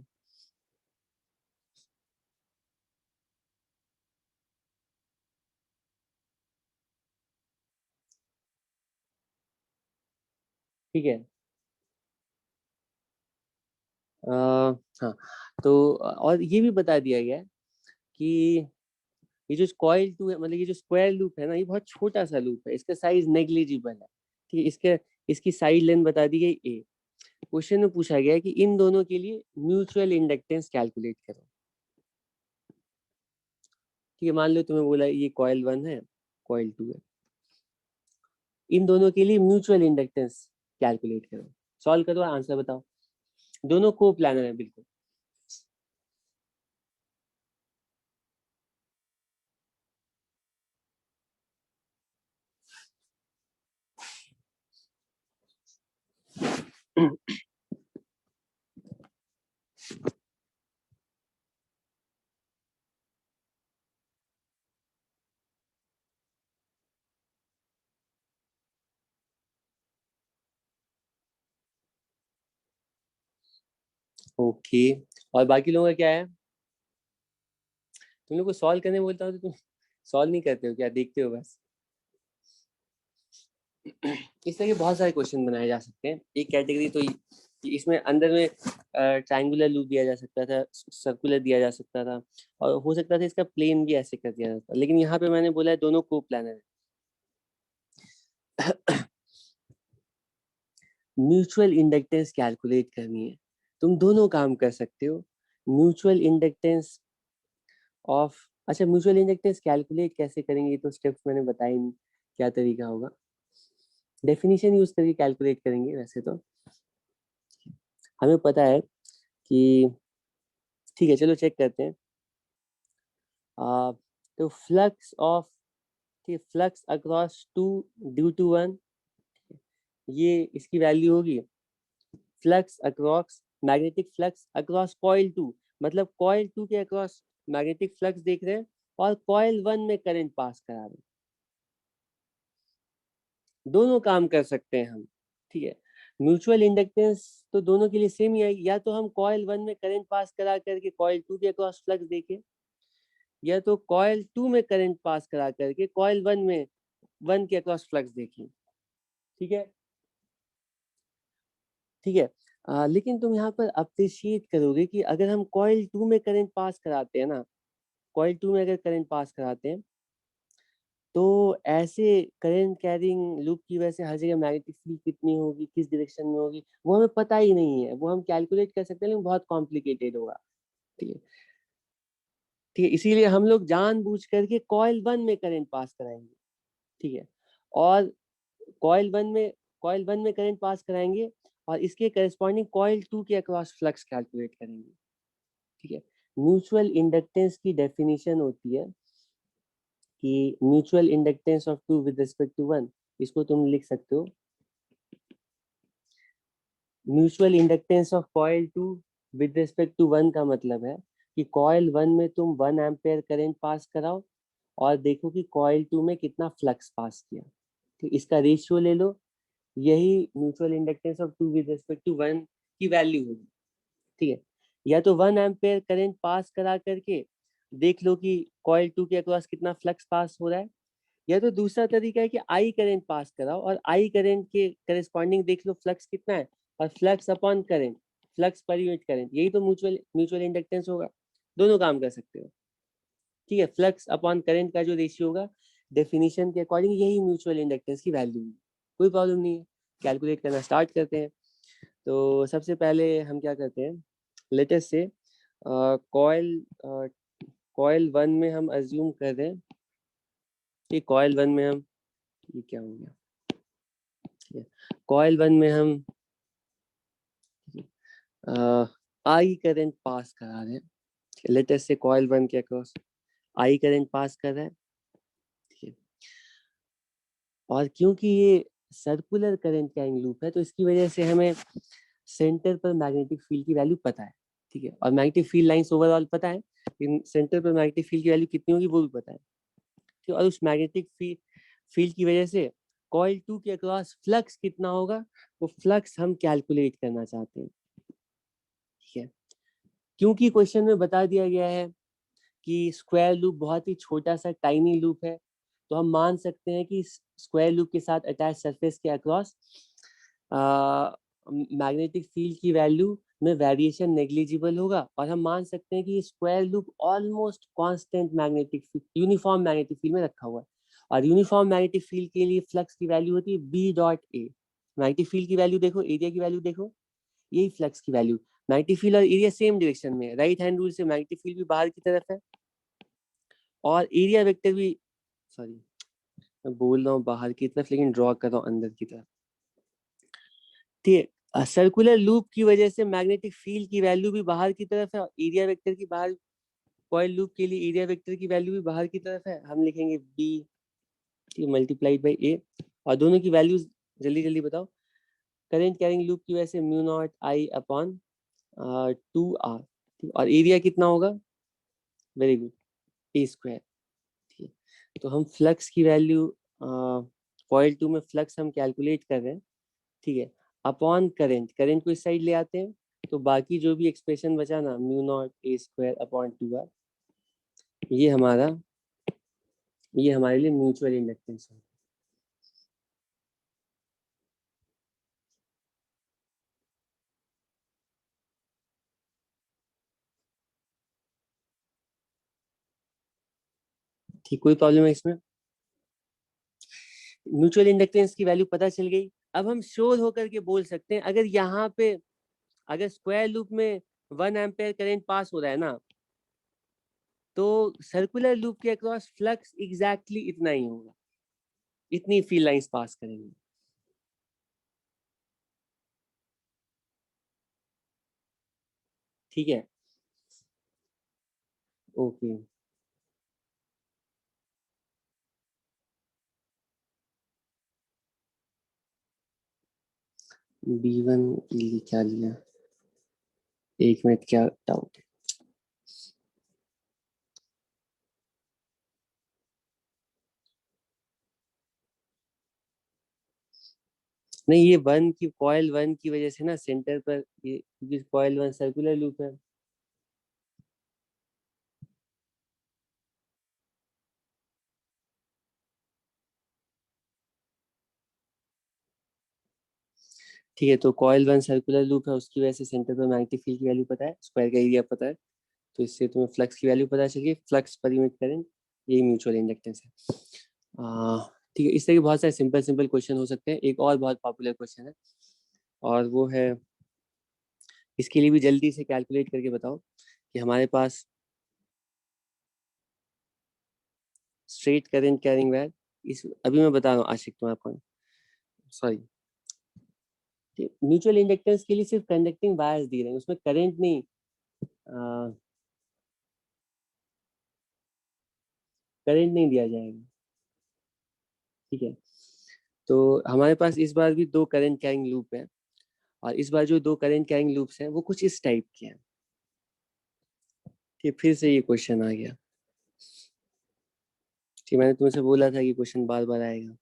ठीक है, हाँ, तो और ये भी बता दिया गया है कि ये जो कॉइल टू है, मतलब ये जो स्क्वायर लूप है ना, ये बहुत छोटा सा लूप है, इसका साइज नेग्लिजिबल है। ठीक है, इसके इसकी साइड लेंथ बता दी गई ए। क्वेश्चन में पूछा गया है कि इन दोनों के लिए म्यूचुअल इंडक्टेंस कैलकुलेट करो। ठीक है, मान लो तुम्हें बोला ये कॉइल 1 है, कॉइल 2 है, इन दोनों के लिए म्यूचुअल इंडक्टेंस कैलकुलेट करो। सॉल्व करो, आंसर बताओ। दोनों को प्लानर है बिल्कुल। ओके, और बाकी लोगों का क्या है? तुम लोग को सॉल्व करने बोलता हूँ तो तुम सॉल्व नहीं करते हो क्या, देखते हो बस? इस तरह के बहुत सारे क्वेश्चन बनाए जा सकते हैं। एक कैटेगरी तो इसमें अंदर में ट्रायंगुलर लूप दिया जा सकता था, सर्कुलर दिया जा सकता था, और हो सकता था इसका प्लेन भी ऐसे कर दिया जाता, लेकिन यहाँ पे मैंने बोला है दोनों को प्लानर है। म्यूचुअल इंडक्टेंस कैलकुलेट करनी है, तुम दोनों काम कर सकते हो। म्यूचुअल इंडक्टेंस ऑफ, अच्छा, म्यूचुअल इंडक्टेंस कैलकुलेट कैसे करेंगे ये तो स्टेप्स मैंने बताए नहीं, क्या तरीका होगा। डेफिनेशन यूज करके कैलकुलेट करेंगे वैसे तो, हमें पता है कि, ठीक है, चलो चेक करते हैं। तो flux of flux across two due to one, ये इसकी वैल्यू होगी flux across magnetic flux across coil two, मतलब कॉइल टू के अक्रॉस मैग्नेटिक फ्लक्स देख रहे हैं और कॉइल वन में करंट पास करा रहे हैं, दोनों काम कर सकते हैं हम। ठीक है, म्यूचुअल इंडक्टेंस तो दोनों के लिए सेम ही आएगी, या तो हम कॉइल वन में करंट पास करा करके कॉइल टू के अक्रॉस फ्लक्स देखें, या तो कॉइल टू में करंट पास करा करके कॉइल वन में वन के अक्रॉस फ्लक्स देखें। ठीक है, ठीक है। लेकिन तुम यहाँ पर अप्रिशिएट करोगे कि अगर हम कॉइल टू में करंट पास कराते हैं ना, कॉइल टू में अगर करंट पास कराते हैं तो ऐसे करंट कैरिंग लूप की वजह से हर जगह मैग्नेटिक फील्ड कितनी होगी, किस डायरेक्शन में होगी, वो हमें पता ही नहीं है। वो हम कैलकुलेट कर सकते हैं लेकिन बहुत कॉम्प्लिकेटेड होगा। ठीक है, ठीक है, इसीलिए हम लोग जानबूझ करके कॉइल वन में करंट पास कराएंगे। ठीक है, और कॉइल वन में करंट पास कराएंगे और इसके करस्पॉन्डिंग कॉइल टू के अक्रॉस फ्लक्स कैलकुलेट करेंगे। ठीक है, म्यूचुअल इंडक्टेंस की डेफिनेशन होती है कि mutual inductance of two with respect to one, इसको तुम लिख सकते हो mutual inductance of coil two with respect to one का मतलब है कि कॉइल वन में तुम 1 एम्पेयर करंट पास कराओ और देखो कि कॉइल टू में कितना फ्लक्स पास किया। ठीक, इसका रेशियो ले लो, यही mutual inductance of two with respect to one की वैल्यू होगी। ठीक है, या तो 1 एम्पेयर करंट पास करा करके देख लो कि कॉइल टू के अक्रॉस कितना फ्लक्स पास हो रहा है, या तो दूसरा तरीका है कि आई करंट पास कराओ और आई करंट के करस्पॉन्डिंग देख लो फ्लक्स कितना है, और flux upon current, flux per unit current, यही तो म्यूचुअल म्यूचुअल इंडक्टेंस होगा। दोनों काम कर सकते हो। ठीक है, फ्लक्स अपॉन करंट का जो रेशियो होगा डेफिनेशन के अकॉर्डिंग यही म्यूचुअल इंडक्टेंस की वैल्यू है। कोई प्रॉब्लम नहीं है, कैलकुलेट करना स्टार्ट करते हैं। तो सबसे पहले हम क्या करते हैं, लेटेस्ट से कॉइल कॉइल वन में हम अज्यूम कर रहे हैं कि कॉइल वन में हम, ये क्या हो गया, कॉइल वन में हम आई करंट पास करा रहे हैं। लेटेस्ट से कॉइल वन के अक्रॉस आई करंट पास कर रहा है। ठीक है, और क्योंकि ये सर्कुलर करंट कैरिंग लूप है तो इसकी वजह से हमें सेंटर पर मैग्नेटिक फील्ड की वैल्यू पता है। ठीक है, और मैग्नेटिक फील्ड लाइंस ओवरऑल पता है, लेकिन सेंटर पर मैग्नेटिक फील्ड की वैल्यू कितनी होगी वो भी पता है। ठीक है, और उस मैग्नेटिक फील्ड की वजह से कॉइल टू के अक्रॉस फ्लक्स कितना होगा, वो फ्लक्स हम कैलकुलेट करना चाहते हैं। ठीक है, क्योंकि क्वेश्चन में बता दिया गया है कि स्क्वायर लूप बहुत ही छोटा सा टाइनी लूप है, तो हम मान सकते हैं कि स्क्वायर लूप के साथ अटैच सरफेस के अक्रॉस मैग्नेटिक फील्ड की वैल्यू में वेरिएशन नेग्लिजिबल होगा, और हम मान सकते हैं कि square loop almost constant magnetic field, uniform magnetic field में रखा हुआ है। और यूनिफॉर्म मैग्नेटिक फील्ड के लिए फ्लक्स की वैल्यू होती है B dot A. Magnetic field की वैल्यू देखो, एरिया की वैल्यू देखो, यही फ्लक्स की वैल्यू। मैग्नेटिक फील्ड और एरिया सेम डायरेक्शन में है, राइट हैंड रूल से मैग्नेटिक फील्ड भी बाहर की तरफ है और एरिया वेक्टर भी, सॉरी मैं बोल रहा हूँ बाहर की तरफ लेकिन ड्रॉ कर रहा हूँ अंदर की तरफ। ठीक है, सर्कुलर लूप की वजह से मैग्नेटिक फील्ड की वैल्यू भी बाहर की तरफ है और एरिया वेक्टर की बाहर, कॉइल लूप के लिए एरिया वेक्टर की वैल्यू भी बाहर की तरफ है। हम लिखेंगे बी मल्टीप्लाइड बाई ए, और दोनों की वैल्यूज जल्दी जल्दी बताओ। करंट कैरिंग लूप की वजह से mu naught I upon 2r, और एरिया कितना होगा, वेरी गुड, ए स्क्वायर। ठीक है, तो हम फ्लक्स की वैल्यू कॉइल टू में फ्लक्स हम कैलकुलेट कर रहे हैं। ठीक है, अपॉन करंट, करंट को इस साइड ले आते हैं तो बाकी जो भी एक्सप्रेशन बचा ना, mu not a square upon 2r, ये हमारा, ये हमारे लिए म्यूचुअल इंडक्टेंस है। ठीक, कोई प्रॉब्लम है इसमें, म्यूचुअल इंडक्टेंस की वैल्यू पता चल गई। अब हम श्योर होकर के बोल सकते हैं, अगर यहाँ पे अगर स्क्वायर लूप में 1 एम्पेयर करंट पास हो रहा है ना, तो सर्कुलर लूप के अक्रॉस फ्लक्स एग्जैक्टली इतना ही होगा, इतनी फील्ड लाइंस पास करेंगे। ठीक है, ओके, B1 के लिए क्या लिया, एक मिनट, क्या डाउट है? नहीं, ये वन की कॉइल वन की वजह से ना सेंटर पर ये, क्योंकि कॉइल वन सर्कुलर लूप है। ठीक है, तो कॉइल वन सर्कुलर लूप है, उसकी वजह से सेंटर पर मैग्नेटिक फील्ड की वैल्यू पता है, स्क्वायर का एरिया पता है, तो इससे तुम्हें फ्लक्स की वैल्यू पता चल गई, फ्लक्स पर यूनिट करंट, यही म्यूचुअल इंडक्टेंस है। ठीक है, इस तरह के बहुत सारे सिंपल सिंपल क्वेश्चन हो सकते हैं। एक और बहुत पॉपुलर क्वेश्चन है, और वो है, इसके लिए भी जल्दी से कैलकुलेट करके बताओ कि हमारे पास स्ट्रेट करंट कैरिंग वायर, इस अभी मैं बता रहा हूँ आशिक तुम्हें, आपको सॉरी, म्यूचुअल इंडक्टेंस के लिए सिर्फ कंडक्टिंग वायर्स दिए रहे हैं, उसमें करंट नहीं, करंट नहीं दिया जाएगा। ठीक है, तो हमारे पास इस बार भी दो करंट कैरिंग लूप है, और इस बार जो दो करंट कैरिंग लूप्स हैं वो कुछ इस टाइप के हैं। ठीक, फिर से ये क्वेश्चन आ गया। ठीक, मैंने तुमसे बोला था कि क्वेश्चन बार बार आएगा।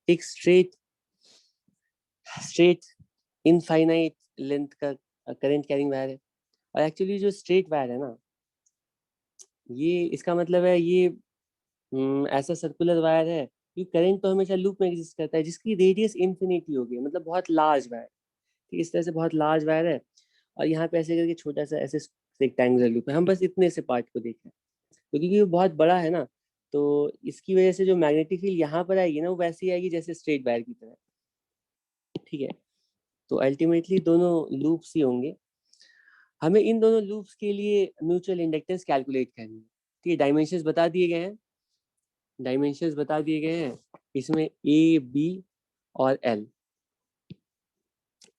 एक स्ट्रेट स्ट्रेट इनफाइनाइट लेंथ का करंट कैरिंग वायर है, और एक्चुअली जो स्ट्रेट वायर है ना, ये इसका मतलब है ये ऐसा सर्कुलर वायर है कि करंट तो हमेशा लूप में एग्जिस्ट करता है, जिसकी रेडियस इन्फिनिटी होगी, मतलब बहुत लार्ज वायर। ठीक, इस तरह से बहुत लार्ज वायर है, और यहाँ पे ऐसे करके छोटा सा ऐसे रेक्टेंगुलर लूप है। हम बस इतने से पार्ट को देख रहे हैं, तो क्योंकि वो बहुत बड़ा है ना, तो इसकी वजह से जो मैग्नेटिक फील्ड यहाँ पर आएगी ना, वो वैसी आएगी जैसे स्ट्रेट वायर की तरह। ठीक है, तो अल्टीमेटली दोनों लूप्स ही होंगे। हमें इन दोनों लूप्स के लिए म्यूचुअल इंडक्टेंस कैलकुलेट करनी है। ठीक है, डायमेंशंस बता दिए गए हैं, डायमेंशंस बता दिए गए हैं, इसमें ए बी और एल।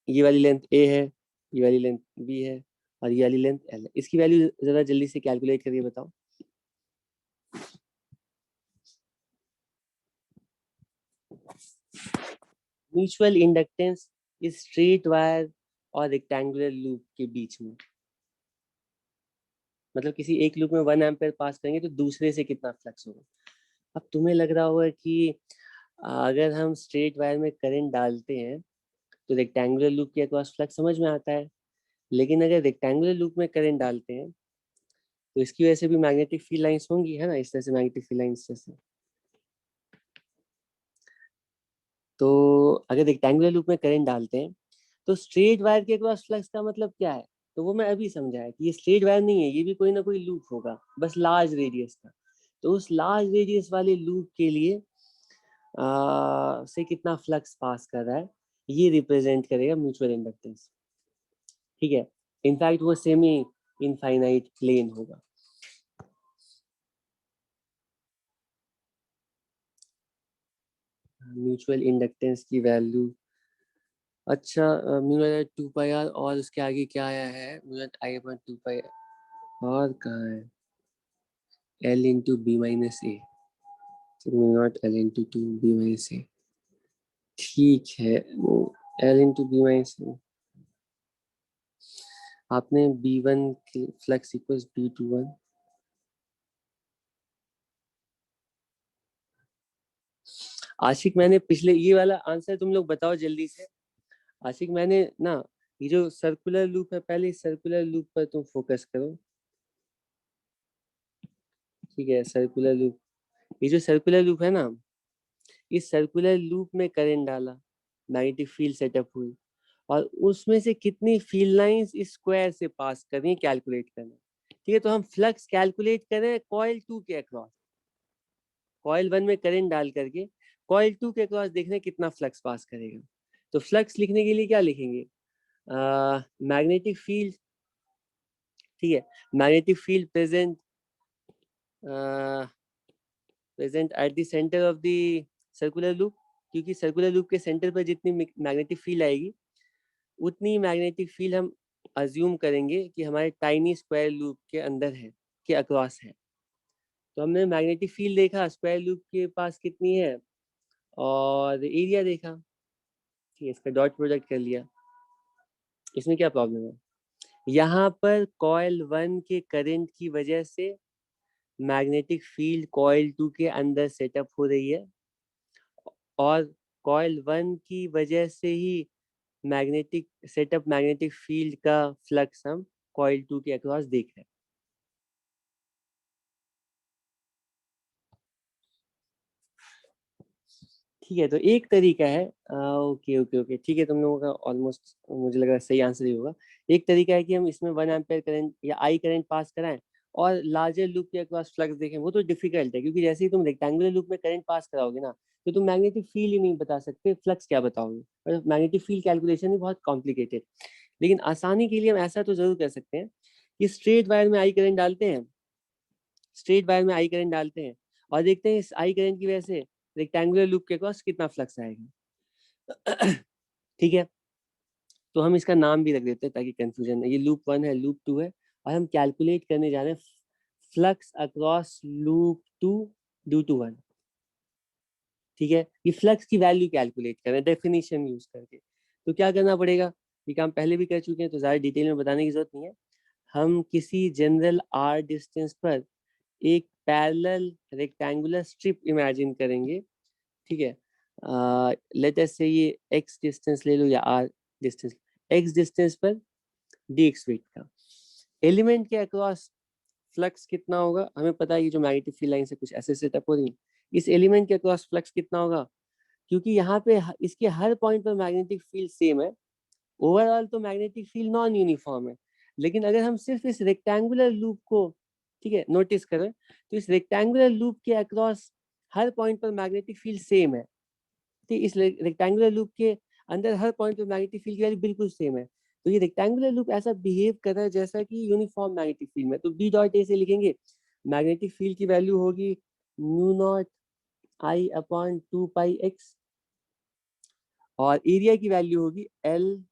ये वाली लेंथ ए है, ये वाली लेंथ बी है, और ये वाली लेंथ एल है। इसकी वैल्यू जरा जल्दी से कैलकुलेट करके बताओ। म्यूचुअल इंडक्टेंस इस स्ट्रेट वायर और रेक्टेंगुलर लूप के बीच में, मतलब किसी एक लूप में 1 एम्पेयर पास करेंगे तो दूसरे से कितना फ्लक्स होगा। अब तुम्हें लग रहा होगा कि अगर हम स्ट्रेट वायर में करंट डालते हैं तो रेक्टेंगुलर लूप के अक्रॉस फ्लक्स समझ में आता है, लेकिन अगर रेक्टेंगुलर लूप में करंट डालते हैं तो इसकी वजह से भी मैग्नेटिक फील्ड लाइंस होंगी, है ना, इस तरह से मैग्नेटिक फील्ड लाइंस जैसे। तो अगर रेक्टेंगुलर लूप में करंट डालते हैं तो स्ट्रेट वायर के क्रॉस फ्लक्स का मतलब क्या है, तो वो मैं अभी समझाया कि ये स्ट्रेट वायर नहीं है, ये भी कोई ना कोई लूप होगा, बस लार्ज रेडियस का। तो उस लार्ज रेडियस वाले लूप के लिए से कितना फ्लक्स पास कर रहा है, ये रिप्रेजेंट करेगा म्यूचुअल इंडक्टेंस। ठीक है, इनफैक्ट वो सेमी इनफाइनाइट प्लेन होगा। म्यूचुअल इंडक्टेंस की वैल्यू, अच्छा, म्यूचुअल 2 पाई आर, और उसके आगे क्या आया है, म्यूचुअल आई अपॉन 2 पाई, और कहाँ है, L into B minus A, not L into two B minus A. ठीक है, वो L into B minus A, आपने B1 के फ्लक्स इक्वल्स B21, आशिक मैंने पिछले ये वाला आंसर तुम लोग बताओ जल्दी से। आशिक मैंने ना, ये जो सर्कुलर लूप है, पहले इस सर्कुलर लूप पर तुम फोकस करो। ठीक है, सर्कुलर लूप, ये जो सर्कुलर लूप है ना, इस सर्कुलर लूप में करंट डाला, मैग्नेटिक फील्ड सेटअप हुई, और उसमें से कितनी फील्ड लाइंस इस स्क्वायर से पास कर रही है कैलकुलेट करना। ठीक है, तो हम फ्लक्स कैलकुलेट करें कॉइल 2 के अक्रॉस, कॉइल 1 में करंट डाल करके कॉइल 2 के अक्रॉस देखने कितना फ्लक्स पास करेगा। तो फ्लक्स लिखने के लिए क्या लिखेंगे, मैग्नेटिक फील्ड। ठीक है, magnetic field present at the centre of the circular loop, क्योंकि सर्कुलर लूप के सेंटर पर जितनी मैग्नेटिक फील्ड आएगी उतनी मैग्नेटिक फील्ड हम अज्यूम करेंगे कि हमारे टाइनी स्क्वायर लूप के अंदर है, के अक्रॉस है। तो हमने मैग्नेटिक फील्ड देखा स्क्वायर लूप के पास कितनी है, और एरिया देखा, ठीक है, इसका डॉट प्रोडक्ट कर लिया। इसमें क्या प्रॉब्लम है, यहाँ पर कॉइल 1 के करंट की वजह से मैग्नेटिक फील्ड कॉइल 2 के अंदर सेटअप हो रही है, और कॉइल 1 की वजह से ही मैग्नेटिक फील्ड का फ्लक्स हम कॉइल 2 के अक्रॉस देख रहे हैं। ठीक है, तो एक तरीका है, ओके ओके ओके, ठीक है, तुम लोगों का ऑलमोस्ट मुझे लगा सही आंसर ही होगा। एक तरीका है कि हम इसमें 1 एम्पेयर करंट या आई करंट पास कराएं और लार्जर लूप के अक्रॉस फ्लक्स देखें। वो तो डिफिकल्ट है, क्योंकि जैसे ही तुम रेक्टेंगुलर लूप में करंट पास कराओगे ना, तो तुम मैग्नेटिक फील्ड ही नहीं बता सकते, फ्लक्स क्या बताओगे, और मैग्नेटिक फील्ड कैलकुलेशन भी बहुत कॉम्प्लिकेटेड। लेकिन आसानी के लिए हम ऐसा तो जरूर कर सकते हैं कि स्ट्रेट वायर में आई करंट डालते हैं, स्ट्रेट वायर में आई करंट डालते हैं, और देखते हैं इस आई करंट की वजह से रेक्टेंगुलर लूप के अक्रॉस कितना फ्लक्स आएगा। ठीक है, तो हम इसका नाम भी रख देते हैं ताकि कंफ्यूजन है। ये लूप 1 है, लूप 2 है, और हम कैलकुलेट करने जा रहे हैं flux across loop 2 due to 1। ठीक है, ये फ्लक्स की वैल्यू कैलकुलेट करें डेफिनेशन यूज करके। तो क्या करना पड़ेगा, ये काम पहले भी कर चुके हैं तो ज्यादा डिटेल में बताने की जरूरत नहीं है। हम किसी जनरल आर डिस्टेंस पर एक पैरेलल रेक्टेंगुलर स्ट्रिप इमेजिन करेंगे। ठीक है, लेट अस से ये एक्स डिस्टेंस ले लो या आर डिस्टेंस, एक्स डिस्टेंस पर dx वेट का एलिमेंट के अक्रॉस फ्लक्स कितना होगा हमें पता है। ये जो मैग्नेटिक फील्ड लाइन से कुछ ऐसे सेटअप हो रही है, इस एलिमेंट के अक्रॉस फ्लक्स कितना होगा, क्योंकि यहाँ पे इसके हर पॉइंट पर मैग्नेटिक फील्ड सेम है। ओवरऑल तो मैग्नेटिक फील्ड नॉन यूनिफॉर्म है, लेकिन अगर हम सिर्फ इस रेक्टेंगुलर लूप को, ठीक है, नोटिस करें, तो इस रेक्टेंगुलर लूप के अक्रॉस हर पॉइंट पर मैग्नेटिक फील्ड सेम है। ठीक, इस रेक्टेंगुलर लूप के अंदर हर पॉइंट पे मैग्नेटिक फील्ड की वैल्यू बिल्कुल सेम है। तो ये रेक्टेंगुलर लूप ऐसा बिहेव कर रहा है जैसा कि यूनिफॉर्म मैग्नेटिक फील्ड में। तो बी डॉट ए से लिखेंगे मैग्नेटिक फील्ड की वैल्यू होगी mu naught I upon 2 pi x, और एरिया की वैल्यू होगी एल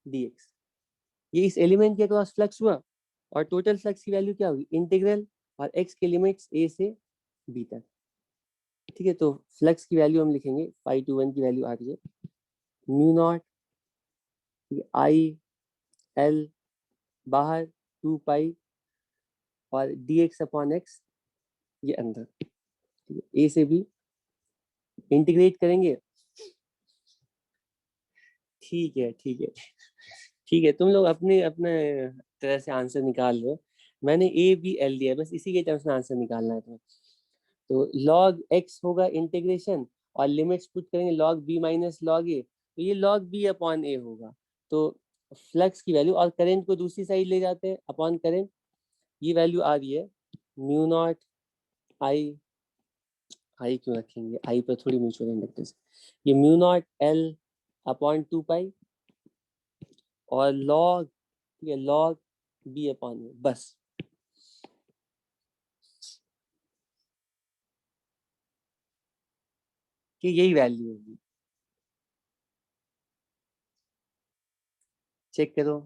डी एक्स। ये इस एलिमेंट के अक्रॉस फ्लक्स हुआ, और टोटल फ्लक्स की वैल्यू क्या होगी, इंटीग्रल और एक्स के लिमिट्स ए से बी तक। ठीक है, तो फ्लक्स की वैल्यू हम लिखेंगे फाई टू 1 की वैल्यू आ रही है म्यू नॉट आई एल बाहर 2 पाई और डी एक्स अपॉन एक्स ये अंदर। ठीक है, ए से बी इंटीग्रेट करेंगे। ठीक है ठीक है ठीक है, तुम लोग अपने अपने तरह से आंसर निकाल लो। मैंने ए बी एल दिया है, बस इसी के टर्म्स में आंसर निकालना है तुम्हें। तो लॉग एक्स होगा इंटीग्रेशन, और लिमिट्स पुट करेंगे लॉग बी माइनस लॉग ए, तो ये लॉग बी अपॉन ए होगा। तो फ्लक्स की वैल्यू, और करंट को दूसरी साइड ले जाते हैं अपॉन करंट, ये वैल्यू आ रही है म्यू नॉट आई, आई क्यों रखेंगे, आई पर थोड़ी म्यूचुअल इंडक्टेंस, ये म्यू नॉट एल अपॉन 2 पाई और लॉग, ठीक है, लॉग बी अपॉन ए, बस। कि यही वैल्यू होगी, चेक करो।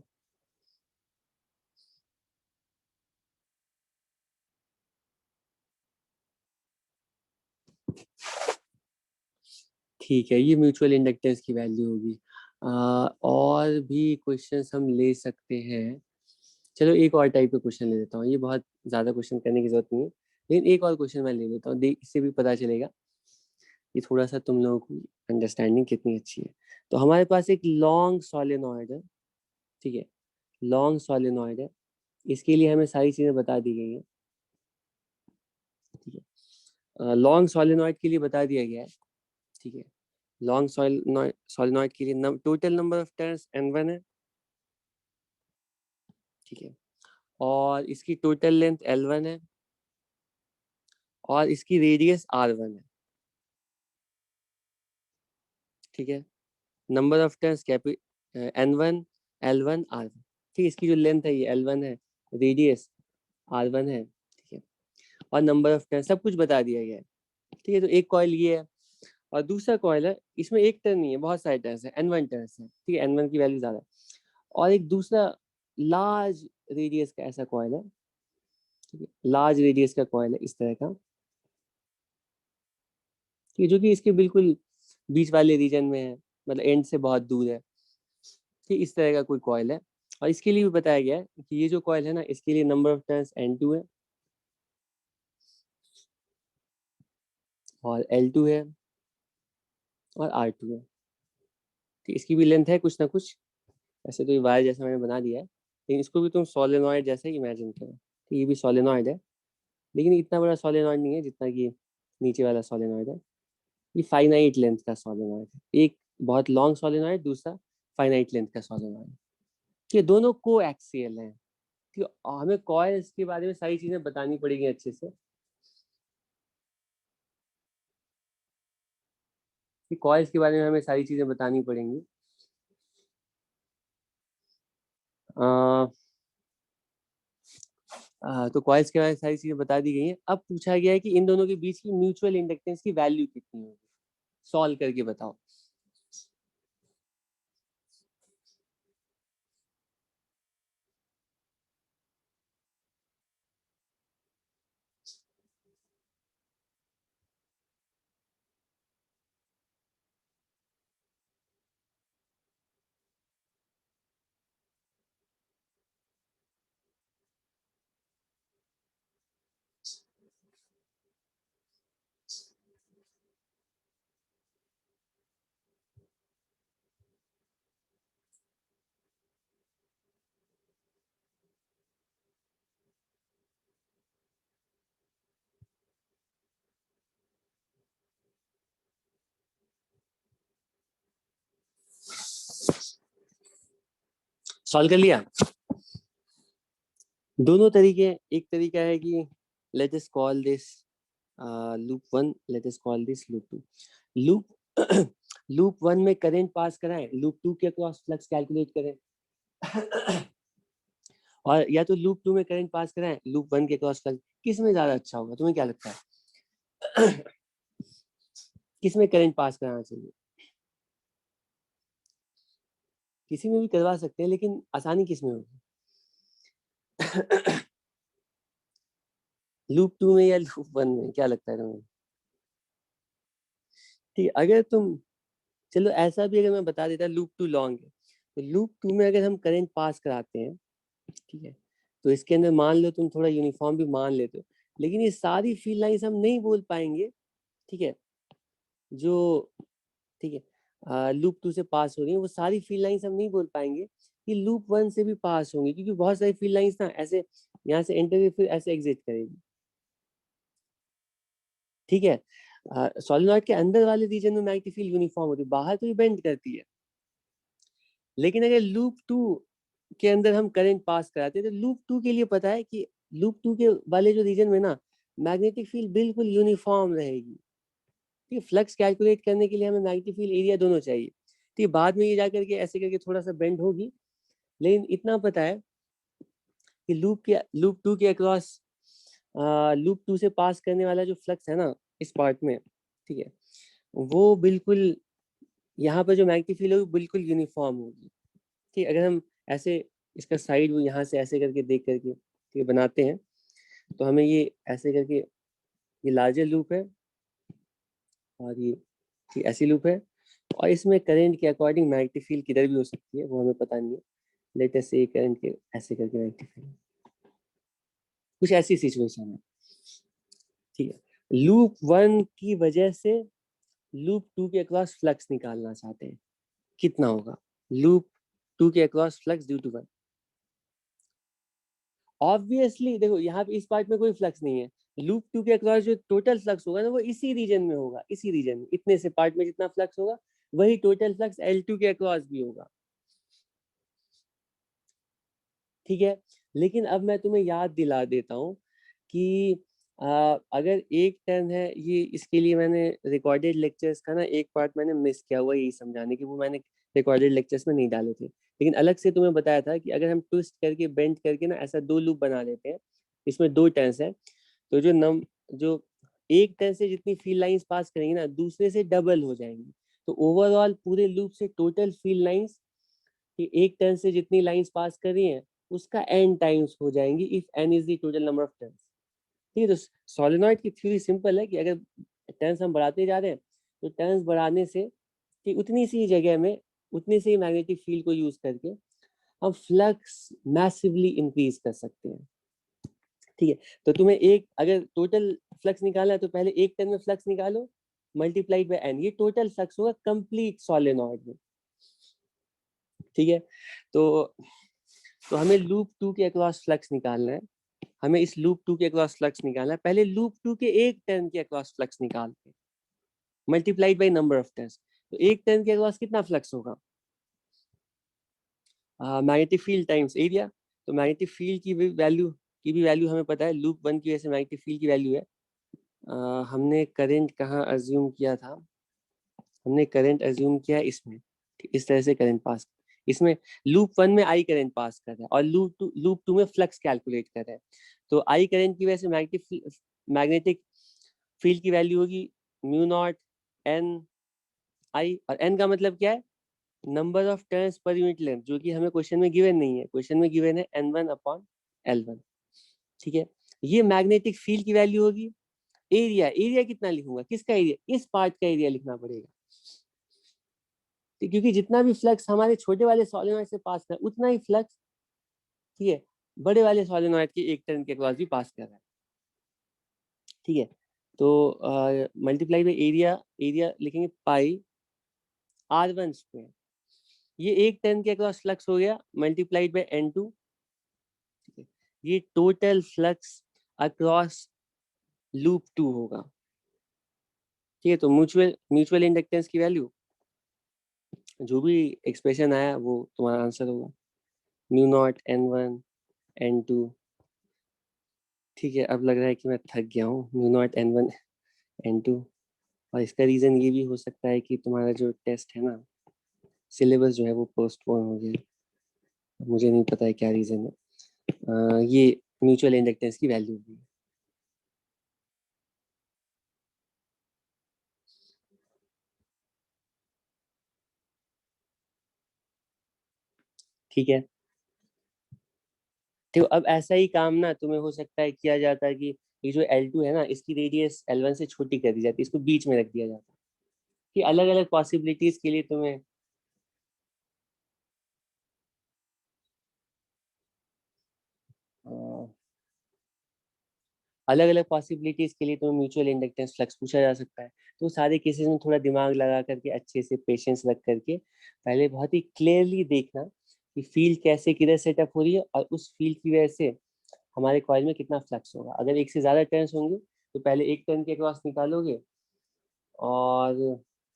ठीक है, ये म्यूचुअल इंडक्टेंस की वैल्यू होगी। और भी क्वेश्चंस हम ले सकते हैं। चलो एक और टाइप का क्वेश्चन ले लेता हूँ, ये बहुत ज्यादा क्वेश्चन करने की जरूरत नहीं है, लेकिन एक और क्वेश्चन मैं ले लेता हूँ, देख इससे भी पता चलेगा कि थोड़ा सा तुम लोगों की अंडरस्टैंडिंग कितनी अच्छी है। तो हमारे पास एक लॉन्ग सॉलिनॉइड है, ठीक है, लॉन्ग सॉलिनॉइड है, इसके लिए हमें सारी चीजें बता दी गई हैं। ठीक है, लॉन्ग सॉलिनॉइड के लिए बता दिया गया है। ठीक है, लॉन्ग सॉलिनॉइड के लिए total number of turns n1 है। ठीक है, और इसकी टोटल लेंथ L1 है, और इसकी रेडियस R1 है। ठीक है, number of turns N1 L1 R1। ठीक है, इसकी जो लेंथ है ये L1 है, रेडियस R1 है। ठीक है, और नंबर ऑफ टर्न्स सब कुछ बता दिया गया है। ठीक है, तो एक कॉइल ये है, और दूसरा कॉइल है, इसमें एक टर्न नहीं है, बहुत सारे टर्न्स है, N1 टर्न्स है। ठीक है, N1 की वैल्यू ज्यादा है, और एक दूसरा लार्ज रेडियस का ऐसा कॉइल है। ठीक है, लार्ज रेडियस का कॉइल है इस तरह का, ठीक है, जो कि इसके बिल्कुल बीच वाले रीजन में है, मतलब एंड से बहुत दूर है। ठीक, इस तरह का कोई कॉइल है। और इसके लिए भी बताया गया है कि ये जो कॉइल है ना, इसके लिए नंबर ऑफ टर्न्स N2 है और L2 है और R2 है। ठीक, इसकी भी लेंथ है कुछ ना कुछ, ऐसे तो ये वायर जैसा मैंने बना दिया है, लेकिन इसको भी तुम सोलेनॉइड जैसा ही इमेजिन करो। तो ये भी सोलेनॉइड है, लेकिन इतना बड़ा सोलेनॉइड नहीं है जितना कि नीचे वाला सोलेनॉइड है। ये फाइनाइट लेंथ का सोलेनॉइड है, एक बहुत लॉन्ग सोलेनॉइड, दूसरा फाइनाइट लेंथ का सोलेनॉइड। ये दोनों को एक्सियल हैं। ठीक है, हमें कॉइल्स के बारे में सारी चीजें बतानी पड़ेगी अच्छे से, कि कॉइल्स के बारे में हमें सारी चीजें बतानी पड़ेंगी। तो कॉइल्स के बारे में सारी चीजें बता दी गई हैं। अब पूछा गया है कि इन दोनों के बीच की म्यूचुअल इंडक्टेंस की वैल्यू कितनी होगी, सॉल्व करके बताओ। सॉल्व कर लिया। दोनों तरीके, एक तरीका है कि let us call this loop one, let us call this loop two. Loop loop one में करंट पास कराएं, लूप टू के अक्रॉस फ्लक्स कैलकुलेट करें। और या तो लूप टू में करंट पास कराएं, लूप वन के अक्रॉस फ्लक्स, किस में ज्यादा अच्छा होगा, तुम्हें क्या लगता है? किस में करंट पास कराना चाहिए? किसी में भी करवा सकते हैं, लेकिन आसानी किस में होगी? लूप टू में या लूप वन में, क्या लगता है तुम्हें? ठीक है, अगर तुम, चलो ऐसा भी अगर मैं बता देता लूप टू लॉन्ग है, तो लूप टू में अगर हम करंट पास कराते हैं, ठीक है, तो इसके अंदर मान लो तुम थोड़ा यूनिफॉर्म भी मान लेते हो, लेकिन ये सारी फील्ड लाइंस हम नहीं बोल पाएंगे। ठीक है, जो, ठीक है, लूप टू से पास हो रही है वो सारी फील्ड लाइंस हम नहीं बोल पाएंगे कि लूप वन से भी पास होंगी, क्योंकि बहुत सारी फील्ड लाइंस ना ऐसे यहाँ से एंटर फिर ऐसे एग्जिट करेगी। ठीक है, सोलेनॉइड के अंदर वाले रीजन में मैग्नेटिक फील्ड यूनिफॉर्म होती है, बाहर तो ये बेंड करती है। लेकिन अगर लूप टू के अंदर हम करंट पास कराते हैं, तो लूप टू के लिए पता है कि लूप टू के वाले जो रीजन में ना मैग्नेटिक फील्ड बिल्कुल यूनिफॉर्म रहेगी। ठीक है, फ्लक्स कैलकुलेट करने के लिए हमें मैग्नेटिक फील्ड एरिया दोनों चाहिए। ठीक है, बाद में ये जाकर के ऐसे करके थोड़ा सा बेंड होगी, लेकिन इतना पता है कि लूप टू के अक्रॉस लूप टू से पास करने वाला जो फ्लक्स है ना इस पार्ट में, ठीक है, वो बिल्कुल यहाँ पर जो मैग्नेटिक फील्ड होगी बिल्कुल यूनिफॉर्म होगी। ठीक, अगर हम ऐसे इसका साइड वो यहाँ से ऐसे करके देख करके ठीक बनाते हैं, तो हमें ये ऐसे करके, ये लार्जर लूप है और ये ठीक ऐसी लूप है, और इसमें करंट के अकॉर्डिंग मैग्नेटिक फील्ड किधर भी हो सकती है, वो हमें पता नहीं है। लेटेस्ट से करंट के ऐसे करके मैग्नेटिक फील्ड, कुछ ऐसी सिचुएशन है। ठीक है, लूप वन की वजह से लूप टू के अक्रॉस फ्लक्स निकालना चाहते हैं, कितना होगा लूप टू के across flux due to one. Obviously देखो यहाँ पे इस पार्ट में कोई फ्लक्स नहीं है, लूप टू के अक्रॉस जो टोटल फ्लक्स होगा ना वो इसी रीजन में होगा, इसी रीजन में इतने से पार्ट में जितना फ्लक्स होगा वही टोटल फ्लक्स L2 के अक्रॉस भी होगा। ठीक है, लेकिन अब मैं तुम्हें याद दिला देता हूँ कि अगर एक टर्न है ये, इसके लिए मैंने रिकॉर्डेड लेक्चर्स का ना एक पार्ट मैंने मिस किया हुआ, यही समझाने की, वो मैंने रिकॉर्डेड लेक्चर्स में नहीं डाले थे, लेकिन अलग से तुम्हें बताया था कि अगर हम ट्विस्ट करके बेंड करके ना ऐसा दो लूप बना लेते हैं, इसमें दो टर्न्स हैं, तो जो एक टर्न से जितनी फील्ड लाइंस पास करेंगे ना दूसरे से डबल हो जाएंगी, तो ओवरऑल पूरे लूप से टोटल फील्ड लाइंस एक टर्न से जितनी लाइंस पास कर रही हैं उसका n टाइम्स हो जाएंगी, if n is the total number of turns. ठीक है, तो सोलेनॉइड की थ्योरी सिंपल है कि अगर टर्न्स हम बढ़ाते जा रहे हैं, तो टर्न्स बढ़ाने से कि उतनी सी जगह में उतनी सी मैग्नेटिक फील्ड को यूज करके हम फ्लक्स मैसिवली इंक्रीज कर सकते हैं। ठीक है, तो तुम्हें एक अगर टोटल फ्लक्स निकालना है तो पहले 1 टन में फ्लक्स निकालो मल्टीप्लाइड बाय n, ये टोटल फ्लक्स होगा कंप्लीट सोलेनॉइड में। ठीक है, तो हमें लूप 2 के अक्रॉस फ्लक्स निकालना है, हमें इस लूप 2 के अक्रॉस फ्लक्स निकालना है। पहले लूप 2 के 1 टर्न के अक्रॉस फ्लक्स निकालते हैं multiplied by number of turns. तो 1 टर्न के अक्रॉस कितना फ्लक्स होगा? Magnetic field times area. तो मैग्नेटिक फील्ड की भी वैल्यू हमें पता है, लूप 1 की वजह से मैग्नेटिक फील्ड की वैल्यू है। हमने करंट कहाँ अज्यूम किया था? हमने करंट अज्यूम किया है इसमें, इस तरह से करंट पास, इसमें लूप 1 में आई करंट पास कर रहा है और लूप 2 में फ्लक्स कैलकुलेट कर रहा है। तो आई करंट की वजह से मैग्नेटिक फील्ड की वैल्यू होगी म्यू नॉट एन आई, और एन का मतलब क्या है? Number of turns per unit length, जो कि हमें क्वेश्चन में गिवन नहीं है। क्वेश्चन में गिवन है n1/L1। ठीक है, ये मैग्नेटिक फील्ड की वैल्यू होगी। एरिया कितना लिखूंगा? किसका एरिया? इस पार्ट का एरिया लिखना पड़ेगा, क्योंकि जितना भी फ्लक्स हमारे छोटे वाले सोलेनॉइड से पास कर उतना ही फ्लक्स, ठीक है, बड़े वाले सोलेनॉइड के 1 टर्न के क्रॉस भी पास कर रहा है। ठीक है, तो मल्टीप्लाई बाई एरिया लिखेंगे पाई r1 स्क्वायर, ये 1 टर्न के अक्रॉस फ्लक्स हो गया मल्टीप्लाइड बाय n2। ठीक है, ये टोटल फ्लक्स अक्रॉस लूप 2 होगा। ठीक है, तो म्यूचुअल इंडक्टेंस की वैल्यू, जो भी एक्सप्रेशन आया वो तुम्हारा आंसर होगा, म्यू नॉट n1 n2। ठीक है, अब लग रहा है कि मैं थक गया हूँ, म्यू नॉट n1 n2। और इसका रीजन ये भी हो सकता है कि तुम्हारा जो टेस्ट है ना, सिलेबस जो है वो पोस्टपोन हो गया, मुझे नहीं पता है क्या रीजन है। ये म्यूचुअल इंडक्टेंस की वैल्यू भी। ठीक है, तो अब ऐसा ही काम ना तुम्हें हो सकता है किया जाता है कि ये जो L2 है ना, इसकी रेडियस L1 से छोटी कर दी जाती है, इसको बीच में रख दिया जाता है कि अलग अलग पॉसिबिलिटीज के लिए तुम्हें अलग अलग पॉसिबिलिटीज के लिए तुम्हें म्यूचुअल इंडक्टेंस फ्लक्स पूछा जा सकता है। तो सारे केसेस में थोड़ा दिमाग लगा करके अच्छे से पेशेंस रख करके पहले बहुत ही क्लियरली देखना कि फील्ड कैसे किधर सेटअप हो रही है और उस फील्ड की वजह से हमारे कॉइल में कितना फ्लक्स होगा। अगर एक से ज्यादा टर्न्स होंगे तो पहले 1 टर्न के क्रॉस निकालोगे और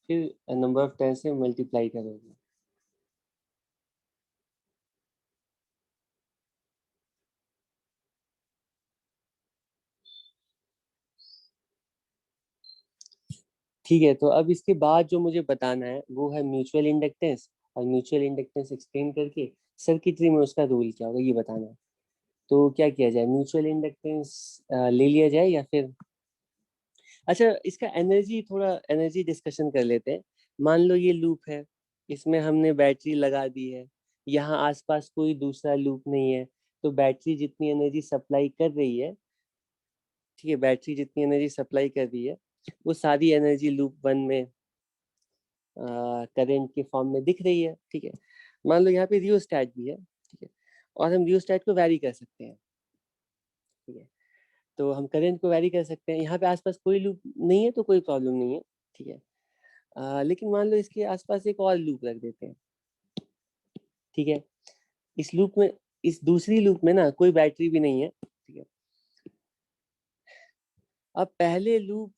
फिर नंबर ऑफ टर्न से मल्टीप्लाई करोगे। ठीक है, तो अब इसके बाद जो मुझे बताना है वो है म्यूचुअल इंडक्टेंस, और म्यूचुअल इंडक्टेंस एक्सप्लेन करके सर्किटरी में उसका रोल क्या होगा ये बताना है। तो क्या किया जाए, म्यूचुअल इंडक्टेंस ले लिया जाए या फिर, अच्छा इसका थोड़ा एनर्जी डिस्कशन कर लेते हैं। मान लो ये लूप है, इसमें हमने बैटरी लगा दी है, यहाँ आसपास कोई दूसरा लूप नहीं है, तो बैटरी जितनी एनर्जी सप्लाई कर रही है, ठीक है, बैटरी जितनी एनर्जी सप्लाई कर रही है वो सारी एनर्जी लूप 1 में करंट के फॉर्म में दिख रही है। ठीक है, मान लो यहाँ पे रियोस्टैट भी है, ठीक है, और हम रियोस्टैट को वैरी कर सकते हैं। ठीक है, तो हम करंट को वैरी कर सकते हैं, यहाँ पे आसपास कोई लूप नहीं है तो कोई प्रॉब्लम नहीं है। ठीक है, लेकिन मान लो इसके आसपास एक और लूप रख देते हैं। ठीक है, इस लूप में, इस दूसरी लूप में ना कोई बैटरी भी नहीं है। ठीक है, अब पहले लूप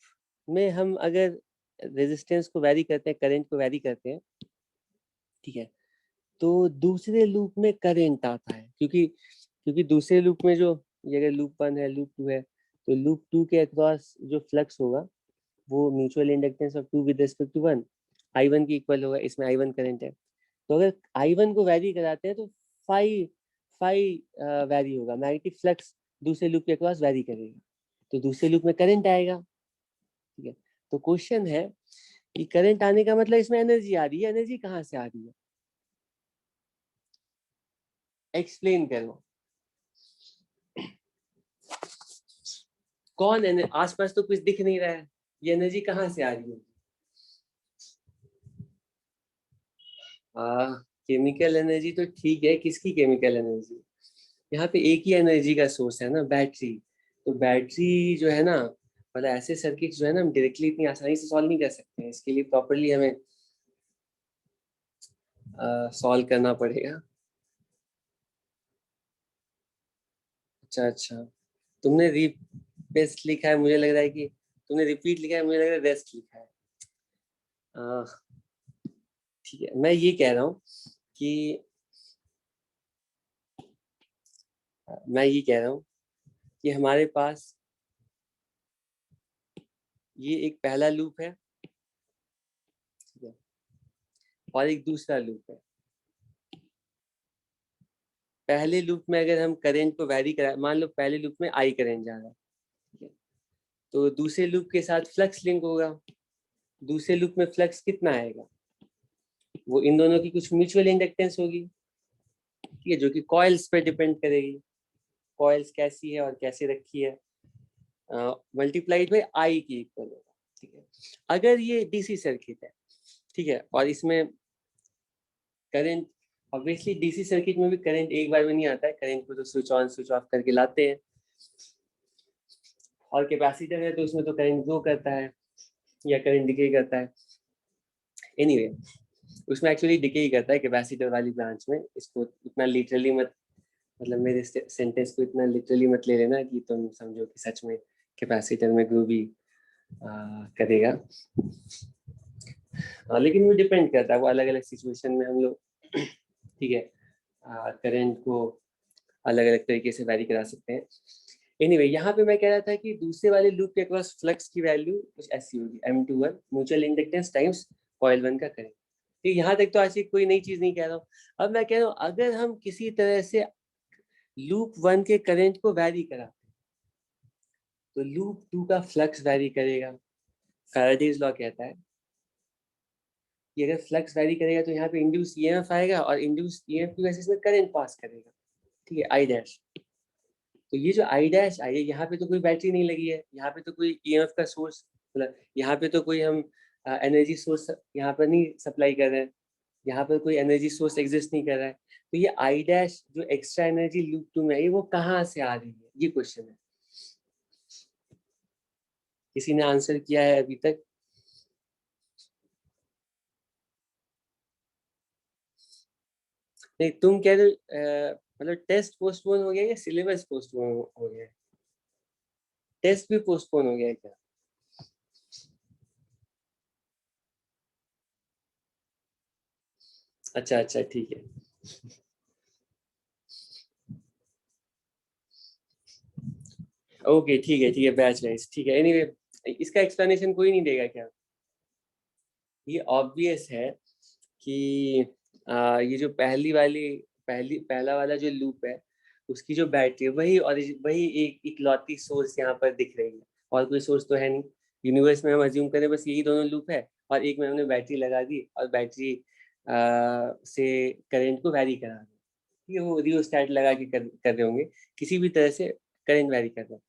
में हम अगर रेजिस्टेंस को वैरी करते हैं, करंट को वैरी करते हैं, ठीक है, तो दूसरे लूप में करंट आता है, क्योंकि दूसरे लूप में जो, ये अगर लूप 1 है, लूप 2 है, तो लूप 2 के अक्रॉस जो फ्लक्स होगा वो mutual inductance of 2 with respect to 1 I1 के इक्वल होगा। इसमें I1 करंट है, तो अगर I1 को वैरी कराते हैं तो फाई फाई वैरी होगा, मैग्नेटिक फ्लक्स दूसरे लूप के अक्रॉस वैरी करेगा, तो दूसरे लूप में करंट आएगा। ठीक है, तो क्वेश्चन है कि करंट आने का मतलब इसमें एनर्जी आ रही है, एनर्जी कहाँ से आ रही है, एक्सप्लेन करो। कौन है? आसपास तो कुछ दिख नहीं रहा है, ये एनर्जी कहाँ से आ रही है? केमिकल एनर्जी तो ठीक है, किसकी केमिकल एनर्जी? यहाँ पे एक ही एनर्जी का सोर्स है ना, बैटरी। तो बैटरी जो है ना, मतलब ऐसे सर्किट जो है ना, हम डायरेक्टली इतनी आसानी से सॉल्व नहीं कर सकते हैं। इसके लिए प्रॉपरली हमें सॉल्व करना पड़ेगा। अच्छा अच्छा, तुमने रिपेस्ट लिखा है, मुझे लग रहा है कि तुमने रिपीट लिखा है, मुझे लग रहा है रेस्ट लिखा है। ठीक है, मैं ये कह रहा हूँ कि कि हमारे पास ये एक पहला लूप है, ठीक है, और एक दूसरा लूप है। पहले लूप में अगर हम करंट को वैरी करा, मान लो पहले लूप में आई करंट जा रहा है, ठीक है, तो दूसरे लूप के साथ फ्लक्स लिंक होगा। दूसरे लूप में फ्लक्स कितना आएगा? वो इन दोनों की कुछ म्यूचुअल इंडक्टेंस होगी, ठीक है, जो कि कॉइल्स पे डिपेंड करेगी। कॉइल्स कैसी है और कैसे रखी है, मल्टीप्लाइड बाई आई की इक्वल होगा, ठीक है। अगर ये डीसी सर्किट है, ठीक है, और इसमें करंट, ऑब्वियसली डीसी सर्किट में भी करंट एक बार में नहीं आता है, करंट को तो स्विच ऑन स्विच ऑफ करके लाते हैं। और कैपेसिटर है तो उसमें तो करंट ग्रो करता है या करंट डिके करता है। एनीवे, उसमें एक्चुअली डिके ही करता है कैपेसिटर वाली ब्रांच में। इसको इतना लिटरली मत, मतलब मेरे सेंटेंस को इतना लिटरली मत ले लेना कि तुम समझो कि सच में कैपेसिटर में ग्रो भी करेगा। लेकिन वो डिपेंड करता है, वो अलग अलग सिचुएशन में हम लोग ठीक है करंट को अलग अलग तरीके से वैरी करा सकते हैं। एनीवे, यहाँ पे मैं कह रहा था कि दूसरे वाले लूप के अक्रॉस फ्लक्स की वैल्यू कुछ ऐसी होगी, M21 mutual inductance times coil 1 का करंट। ठीक, यहाँ तक तो ऐसी कोई नई चीज नहीं कह रहा हूँ। अब मैं कह रहा हूँ अगर हम किसी तरह से लूप 1 के करंट को वैरी कराते हैं तो लूप 2 का फ्लक्स वैरी करेगा। फैराडेज लॉ कहता है कि अगर फ्लक्स वैरी करेगा तो यहाँ पे इंड्यूस ईएमएफ आएगा और इंड्यूस ईएमएफ की वजह से इसमें करंट पास करेगा, ठीक है, आई डैश। तो ये जो आई डैश आई है, यहाँ पे तो कोई बैटरी नहीं लगी है, यहाँ पे तो कोई ईएमएफ का सोर्स, मतलब यहाँ पे तो कोई हम एनर्जी सोर्स यहाँ पर नहीं सप्लाई कर रहे हैं, यहाँ पर कोई एनर्जी सोर्स एग्जिस्ट नहीं कर रहा है। तो ये आई डैश जो एक्स्ट्रा एनर्जी लूप 2 में आई वो कहाँ से आ रही है, ये क्वेश्चन है। किसी ने आंसर किया है अभी तक? नहीं, तुम कह रहे मतलब टेस्ट पोस्टपोन हो गया या सिलेबस पोस्टपोन हो गया? टेस्ट भी पोस्टपोन हो गया है क्या? अच्छा अच्छा, ठीक है। ओके, ठीक है, बैच वाइज ठीक है। एनीवे, इसका एक्सप्लेनेशन कोई नहीं देगा क्या? ये ऑब्वियस है कि ये जो पहला वाला जो लूप है उसकी जो बैटरी है वही एक इकलौती सोर्स यहाँ पर दिख रही है, और कोई सोर्स तो है नहीं। यूनिवर्स में हम अज्यूम करें बस यही दोनों लूप है, और एक में हमने बैटरी लगा दी और बैटरी से करंट को वैरी करा दी। ये वो रियोस्टैट लगा के कर रहे होंगे, किसी भी तरह से करंट वैरी कर रहे हैं।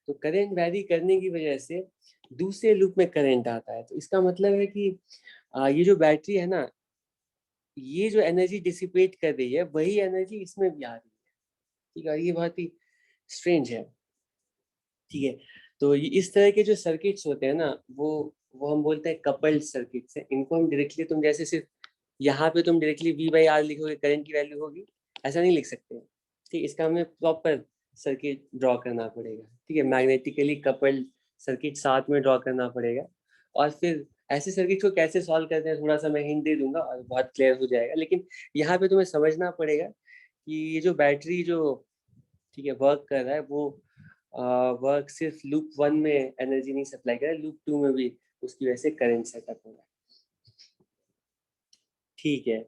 तो करंट वैरी करने की वजह से दूसरे लूप में करंट आता है, तो इसका मतलब है कि ये जो बैटरी है ना, ये जो एनर्जी डिसिपेट कर रही है वही एनर्जी इसमें भी आ रही है, ठीक है। ये बहुत ही स्ट्रेंज है, ठीक है। तो ये इस तरह के जो सर्किट्स होते हैं ना, वो हम बोलते हैं कपल्ड सर्किट्स है। इनको हम डायरेक्टली, तुम जैसे सिर्फ यहाँ पे तुम डायरेक्टली V/R लिखोगे, करंट की वैल्यू होगी, ऐसा नहीं लिख सकते, ठीक। इसका हमें प्रॉपर सर्किट ड्रॉ करना पड़ेगा, ठीक है, मैग्नेटिकली कपल्ड सर्किट साथ में ड्रॉ करना पड़ेगा। और फिर ऐसे सर्किट को कैसे सॉल्व करते हैं थोड़ा सा मैं हिंट दे दूंगा और बहुत क्लियर हो जाएगा। लेकिन यहाँ पे तुम्हें समझना पड़ेगा कि ये जो बैटरी जो, ठीक है, वर्क कर रहा है, वो वर्क सिर्फ लूप 1 में एनर्जी नहीं सप्लाई कर रहा है, लूप 2 में भी उसकी वजह से करंट सेटअप हो रहा है, ठीक है।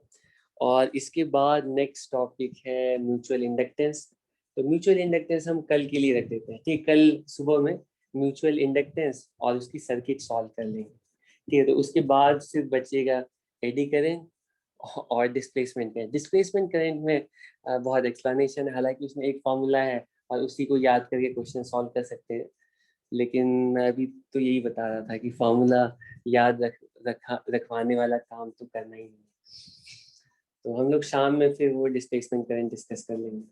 और इसके बाद नेक्स्ट टॉपिक है म्यूचुअल इंडक्टेंस। तो म्यूचुअल इंडक्टेंस हम कल के लिए रख देते हैं, ठीक, कल सुबह में म्यूचुअल इंडक्टेंस और उसकी सर्किट सॉल्व कर लेंगे, ठीक है। तो उसके बाद सिर्फ बचेगा एडी करंट और डिस्प्लेसमेंट करंट। डिस्प्लेसमेंट करंट में बहुत एक्सप्लेनेशन है, हालांकि उसमें एक फॉर्मूला है और उसी को याद करके क्वेश्चन सॉल्व कर सकते हैं। लेकिन मैं अभी तो यही बता रहा था कि फॉर्मूला याद रखवाने वाला काम तो करना ही नहीं। तो हम लोग शाम में फिर वो डिस्प्लेसमेंट करंट डिस्कस कर लेंगे।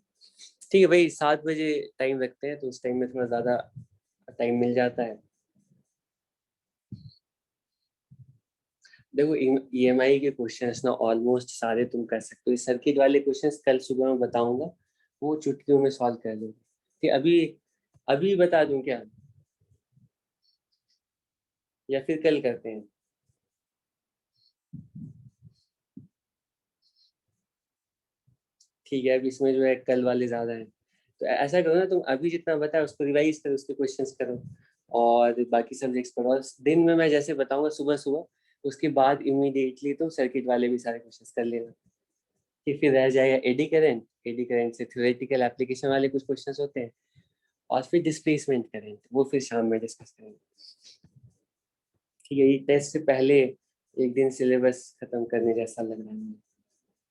ठीक है भाई, 7 बजे टाइम रखते हैं, तो उस टाइम में थोड़ा ज़्यादा टाइम मिल जाता है। देखो EMI के क्वेश्चंस ना ऑलमोस्ट सारे तुम कर सकते हो। सर्किट वाले क्वेश्चंस कल सुबह मैं बताऊंगा, वो चुटकियों में सॉल्व कर लोगे। ठीक, अभी अभी बता दूं क्या, या फिर कल करते हैं? ठीक है, अब इसमें जो है कल वाले ज्यादा हैं, तो ऐसा करो ना, तुम अभी जितना बताया उसको रिवाइज करो, उसके क्वेश्चंस करो, और बाकी सब्जेक्ट्स पढ़ो। और दिन में मैं जैसे बताऊंगा सुबह सुबह, उसके बाद इमीडिएटली तुम सर्किट वाले भी सारे क्वेश्चंस कर लेना। कि फिर रह जाएगा एडी करंट से थ्योरेटिकल एप्लीकेशन वाले कुछ क्वेश्चंस होते हैं, और फिर डिस्प्लेसमेंट करंट, वो फिर शाम में डिस्कस करेंगे। ठीक है, ये टेस्ट से पहले एक दिन सिलेबस खत्म करने जैसा लग रहा है।